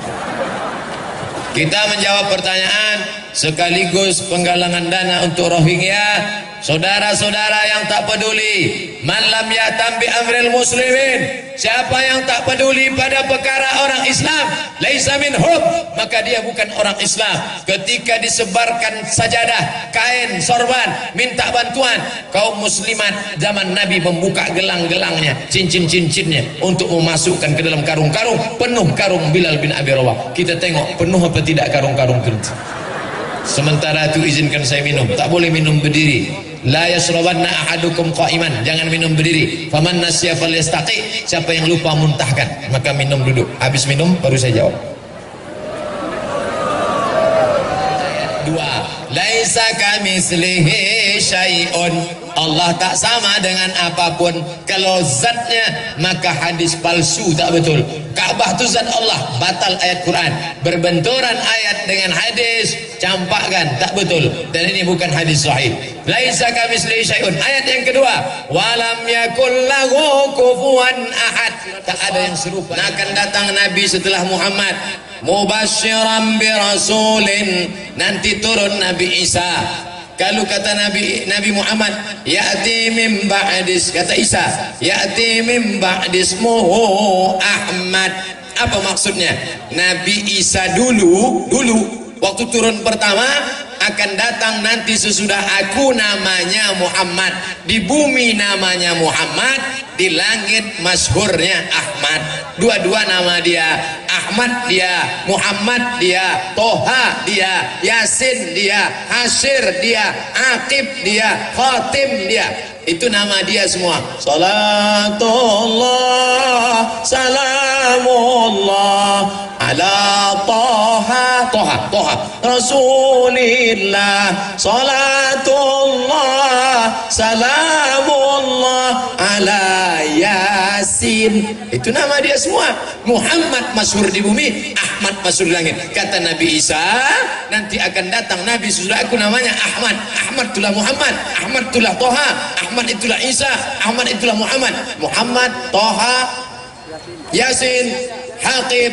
Kita menjawab pertanyaan sekaligus penggalangan dana untuk Rohingya. Saudara-saudara yang tak peduli, man lam yahtam bi amril muslimin, siapa yang tak peduli pada perkara orang Islam, laisa minhum, maka dia bukan orang Islam. Ketika disebarkan sajadah, kain, sorban, minta bantuan, kaum muslimat zaman Nabi membuka gelang-gelangnya, cincin-cincinnya untuk memasukkan ke dalam karung-karung. Penuh karung Bilal bin Abi Rawah. Kita tengok penuh apa tidak karung-karung itu. Sementara itu izinkan saya minum, tak boleh minum berdiri. La yashrabanna ahadukum qa'iman, jangan minum berdiri. Faman nasiya falyastaqi, siapa yang lupa muntahkan maka minum duduk. Habis minum baru saya jawab. 2. Laisa kamitslihi syai'un, Allah tak sama dengan apapun. Kalau zatnya maka hadis palsu, tak betul. Ka'bah itu zat Allah, batal ayat Quran. Berbenturan ayat dengan hadis, campakkan, tak betul. Dan ini bukan hadis sahih. Laisa kamitslihi syai'un. Ayat yang kedua, walam yakul lahu kufuwan ahad, tak ada yang serupa. Akan datang Nabi setelah Muhammad, mubasyiran bi rasulin, nanti turun Nabi Isa. Kalau kata Nabi Muhammad, ya'ti min ba'dis, kata Isa, ya'ti min ba'dismuhu Ahmad. Apa maksudnya? Nabi Isa dulu waktu turun pertama akan datang nanti sesudah aku, namanya Muhammad. Di bumi namanya Muhammad, di langit masyhurnya Ahmad. Dua-dua nama dia, Ahmad dia, Muhammad dia, Toha dia, Yasin dia, Hasyir dia, Aqib dia, Khatim dia. Itu nama dia semua. Salatullah salamullah ala Toha Rasulillah. Salatullah salamullah ala Yasin. Itu nama dia semua. Muhammad masyhur di bumi, Ahmad masyhur di langit. Kata Nabi Isa, nanti akan datang Nabi sesudah aku, namanya Ahmad. Ahmad itulah Muhammad, Ahmad itulah Toha, Ahmad itulah Isa, Ahmad itulah Muhammad. Muhammad, Toha, Yasin, Haqib,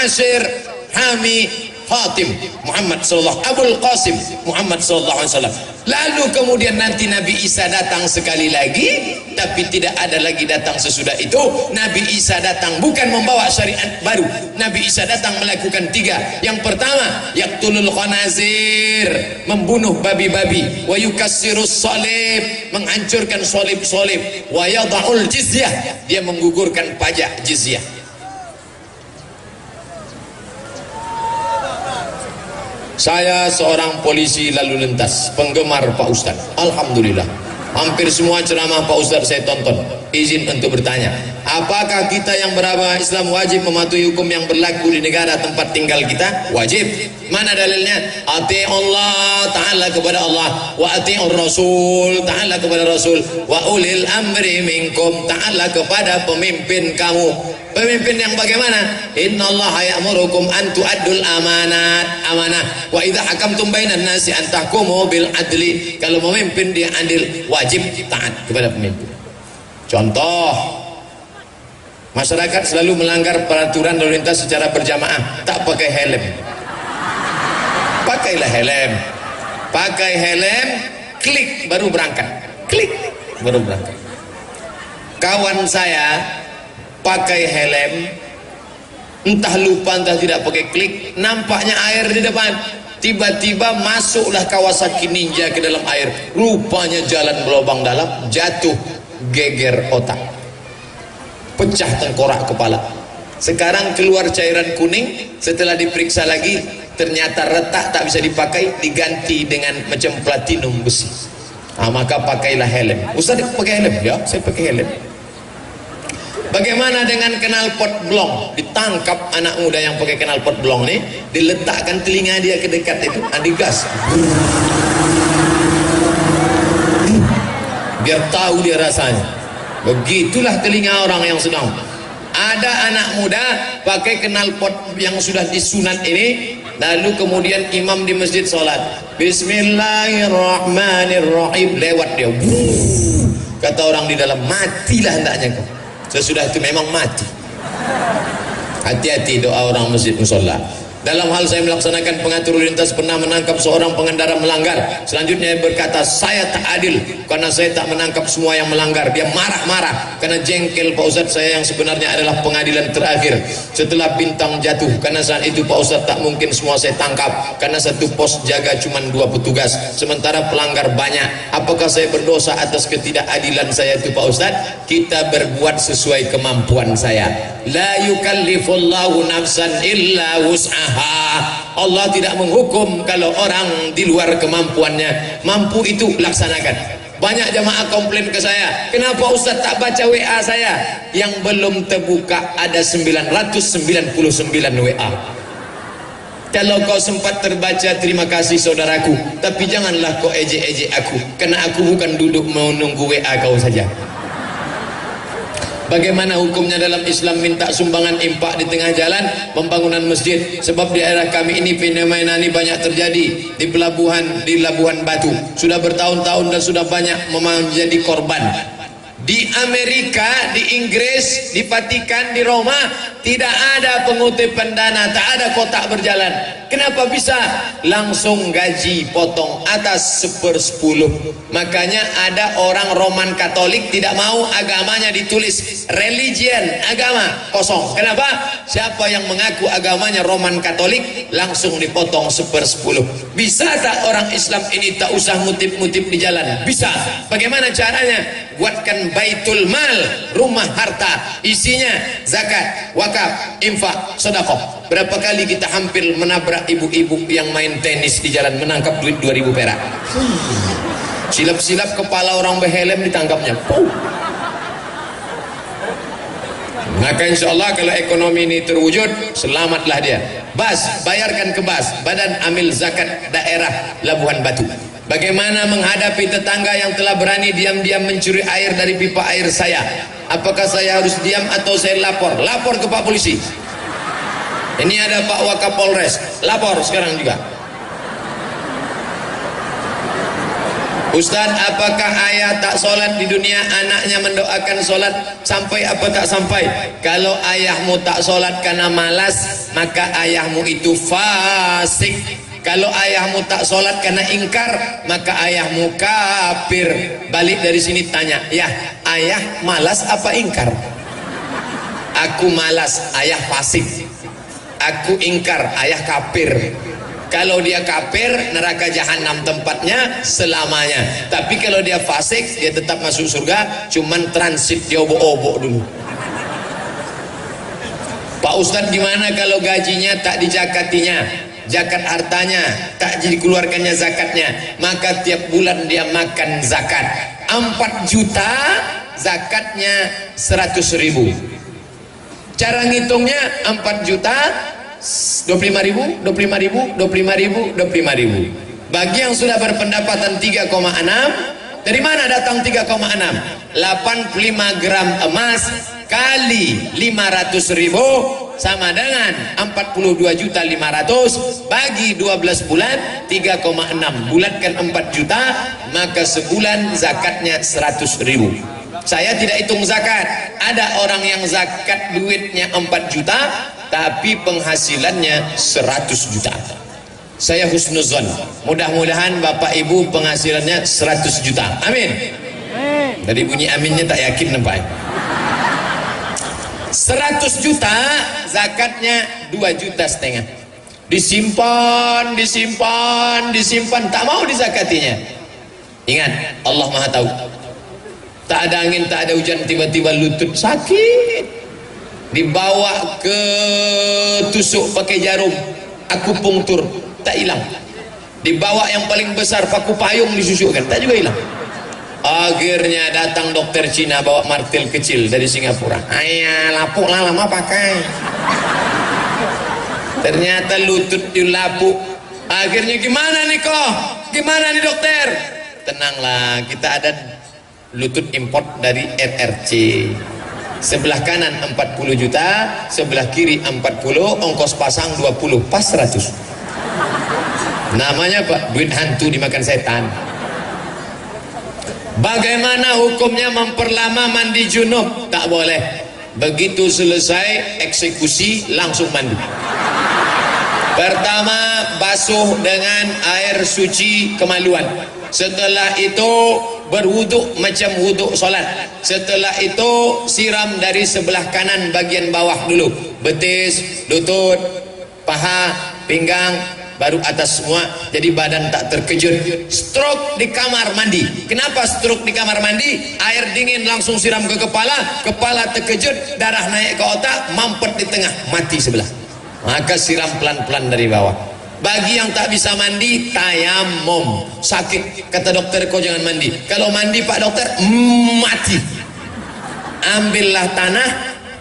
Asyir, Hami, Fatim, Muhammad sallallahu Abul Qasim, Muhammad sallallahu alaihi wasallam. Lalu kemudian nanti Nabi Isa datang sekali lagi, tapi tidak ada lagi datang sesudah itu. Nabi Isa datang bukan membawa syariat baru. Nabi Isa datang melakukan 3. Yang pertama, yaqtulul khanazir, membunuh babi-babi, wa yukassirus salib, menghancurkan salib-salib, wa yada'ul jizyah, dia menggugurkan pajak jizyah. Saya seorang polisi lalu lintas, penggemar Pak Ustadz. Alhamdulillah, hampir semua ceramah Pak Ustadz saya tonton. Izin untuk bertanya, apakah kita yang beragama Islam wajib mematuhi hukum yang berlaku di negara tempat tinggal kita? Wajib. Mana dalilnya? Ati Allah, ta'ala kepada Allah, wa ati'ur Rasul, ta'ala kepada Rasul, wa ulil amri minkum, ta'ala kepada pemimpin kamu. Pemimpin yang bagaimana? Innallaha ya'murukum an tu'addul amanah. Wa idza hakamtum bainan nasi an tahkumu bil adli. Kalau memimpin dia adil, wajib taat kepada pemimpin. Contoh, masyarakat selalu melanggar peraturan lalu lintas secara berjamaah, tak pakai helm. Pakailah helm. Pakai helm, klik baru berangkat. Klik baru berangkat. Kawan saya pakai helm, entah lupa entah tidak pakai klik, nampaknya air di depan, tiba-tiba masuklah Kawasaki Ninja ke dalam air, rupanya jalan berlubang dalam, jatuh, geger otak, pecah tengkorak kepala. Sekarang keluar cairan kuning, setelah diperiksa lagi ternyata retak, tak bisa dipakai, diganti dengan macam platinum besi. Maka pakailah helm. Ustaz pakai helm? Ya, saya pakai helm. Bagaimana dengan knalpot blong? Ditangkap anak muda yang pakai knalpot blong nih, diletakkan telinga dia ke dekat itu, digas. biar tahu dia rasanya. Begitulah telinga orang yang sedang. Ada anak muda pakai knalpot yang sudah disunat ini, lalu kemudian imam di masjid sholat, Bismillahirrahmanirrahim, lewat dia. Kata orang di dalam, matilah hendaknya kau. Sesudah itu memang mati. Hati-hati doa orang masjid musola. Dalam hal saya melaksanakan pengatur lalu lintas pernah menangkap seorang pengendara melanggar. Selanjutnya dia berkata, saya tak adil karena saya tak menangkap semua yang melanggar. Dia marah-marah karena jengkel Pak Ustadz, saya yang sebenarnya adalah pengadilan terakhir setelah bintang jatuh. Karena saat itu Pak Ustadz tak mungkin semua saya tangkap karena satu pos jaga cuma 2 petugas sementara pelanggar banyak. Apakah saya berdosa atas ketidakadilan saya itu Pak Ustadz? Kita berbuat sesuai kemampuan saya. La yukallifullahu nafsan illa wus'aha. Allah tidak menghukum kalau orang di luar kemampuannya. Mampu itu laksanakan. Banyak jamaah komplain ke saya, kenapa Ustaz tak baca WA saya? Yang belum terbuka ada 999 WA. Kalau kau sempat terbaca, terima kasih saudaraku, tapi janganlah kau ejek-ejek aku, karena aku bukan duduk menunggu WA kau saja. Bagaimana hukumnya dalam Islam minta sumbangan impak di tengah jalan pembangunan masjid? Sebab di daerah kami ini fenomena ini banyak terjadi di Labuhan Batu. Sudah bertahun-tahun dan sudah banyak menjadi korban. Di Amerika, di Inggris, di Vatikan, di Roma tidak ada pengutipan dana, tak ada kotak berjalan. Kenapa bisa? Langsung gaji potong atas 1/10. Makanya ada orang Roman Katolik tidak mau agamanya ditulis religion, agama, kosong. Kenapa? Siapa yang mengaku agamanya Roman Katolik langsung dipotong 1/10. Bisa tak orang Islam ini tak usah ngutip-ngutip di jalan? Bisa. Bagaimana caranya? Buatkan baitul mal, rumah harta, isinya zakat, wakaf, infak, sedekah. Berapa kali kita hampir menabrak ibu-ibu yang main tenis di jalan menangkap duit 2000 perak. Silap-silap kepala orang berhelm ditangkapnya. Maka insya Allah kalau ekonomi ini terwujud, selamatlah dia. BAS, bayarkan ke BAS, Badan Amil Zakat Daerah Labuhan Batu. Bagaimana menghadapi tetangga yang telah berani diam-diam mencuri air dari pipa air saya? Apakah saya harus diam atau saya lapor? Lapor ke Pak Polisi. Ini ada Pak Wakapolres, lapor sekarang juga. Ustaz, apakah ayah tak sholat di dunia, anaknya mendoakan sholat sampai apa tak sampai? Kalau ayahmu tak sholat karena malas, maka ayahmu itu fasik. Kalau ayahmu tak sholat karena ingkar, maka ayahmu kafir. Balik dari sini tanya, ya ayah malas apa ingkar? Aku malas, ayah fasik. Aku ingkar, ayah kafir. Kalau dia kafir, neraka jahanam tempatnya selamanya. Tapi kalau dia fasik, dia tetap masuk surga, cuman transit dia obok-obok dulu. Pak Ustadz, gimana kalau gajinya tak dijakatinya? Zakat hartanya tak dikeluarkannya zakatnya, maka tiap bulan dia makan zakat 4 juta, zakatnya 100.000. Cara ngitungnya 4 juta 25.000, 25.000, 25.000, 25.000. Bagi yang sudah berpendapatan 3,6, dari mana datang 3,6? 85 gram emas kali 500.000 sama dengan 42.500.000 bagi 12 bulan 3,6, bulatkan 4 juta, maka sebulan zakatnya 100.000. Saya tidak hitung zakat. Ada orang yang zakat duitnya 4 juta tapi penghasilannya 100 juta. Saya husnuzon, mudah-mudahan Bapak Ibu penghasilannya 100 juta. Amin. Dari bunyi aminnya tak yakin nampak. 100 juta zakatnya 2,5 juta. Disimpan, tak mau dizakatinya. Ingat, Allah Maha tahu. Tak ada angin, tak ada hujan, tiba-tiba lutut sakit, dibawa ke tusuk pakai jarum akupunktur, tak hilang. Dibawa yang paling besar paku payung disusukkan, tak juga hilang. Akhirnya datang dokter Cina bawa martil kecil dari Singapura. Ayah, lapuk lah lama pakai. Ternyata lutut dilapuk. Akhirnya gimana nih kok? Gimana nih dokter? Tenanglah, kita ada lutut import dari RRC. Sebelah kanan 40 juta, sebelah kiri 40, ongkos pasang 20, pas 100. Namanya Pak, duit hantu dimakan setan. Bagaimana hukumnya memperlama mandi junub? Tak boleh. Begitu selesai eksekusi langsung mandi. Pertama basuh dengan air suci kemaluan. Setelah itu berwuduk macam wuduk solat. Setelah itu siram dari sebelah kanan bagian bawah dulu. Betis, lutut, paha, pinggang, baru atas semua. Jadi badan tak terkejut. Stroke di kamar mandi. Kenapa stroke di kamar mandi? Air dingin langsung siram ke kepala. Kepala terkejut, darah naik ke otak, mampet di tengah, mati sebelah. Maka siram pelan-pelan dari bawah. Bagi yang tak bisa mandi, tayamum. Sakit, kata dokter, kau jangan mandi. Kalau mandi Pak Dokter, mati. Ambillah tanah,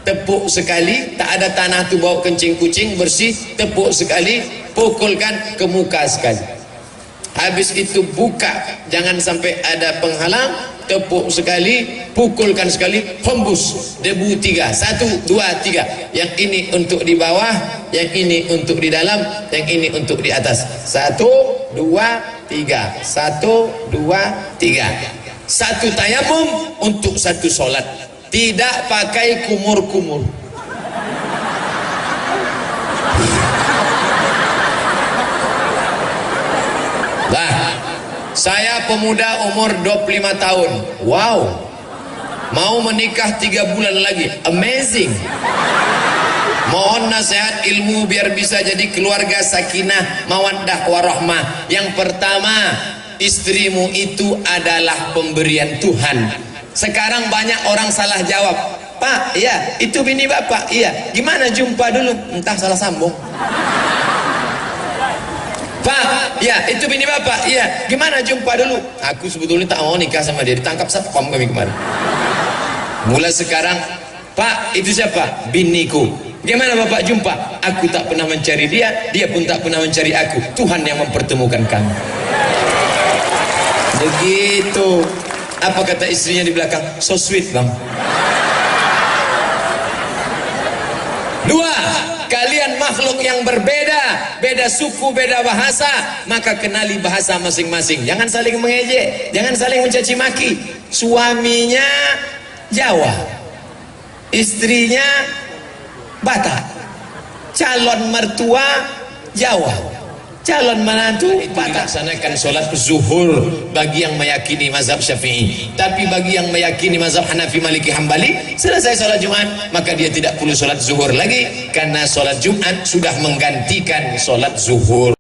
tepuk sekali. Tak ada tanah tu bawa kencing kucing, bersih. Tepuk sekali, pukulkan ke muka sekali. Habis itu buka, jangan sampai ada penghalang. Tepuk sekali, pukulkan sekali, hembus debu 3, 1, 2, 3. Yang ini untuk di bawah, yang ini untuk di dalam, yang ini untuk di atas. 1, 2, 3, 1, 2, 3. Satu tayamum untuk satu solat. Tidak pakai kumur-kumur. Saya pemuda umur 25 tahun. Wow. Mau menikah 3 bulan lagi. Amazing. Mohon nasihat ilmu biar bisa jadi keluarga sakinah, mawaddah warahmah. Yang pertama, istrimu itu adalah pemberian Tuhan. Sekarang banyak orang salah jawab. Pak, iya, itu bini bapak. Iya. Gimana jumpa dulu? Entah salah sambung. Pak, ya itu bini bapak. Iya, gimana jumpa dulu? Aku sebetulnya tak mau nikah sama dia, ditangkap satpam kami kemarin. Mulai sekarang, Pak, itu siapa? Biniku. Gimana bapak jumpa? Aku tak pernah mencari dia, dia pun tak pernah mencari aku. Tuhan yang mempertemukan kami. Begitu. Apa kata istrinya di belakang? So sweet bang. 2. Kalian makhluk yang berbeda, beda suku, beda bahasa, maka kenali bahasa masing-masing. Jangan saling mengejek, jangan saling mencaci maki. Suaminya Jawa, istrinya Batak, calon mertua Jawa, calon menantu Batak. Laksanakan sholat zuhur bagi yang meyakini mazhab Syafi'i. Tapi bagi yang meyakini mazhab Hanafi, Maliki, Hambali, selesai sholat Jumat, maka dia tidak perlu sholat zuhur lagi, karena sholat Jumat sudah menggantikan sholat zuhur.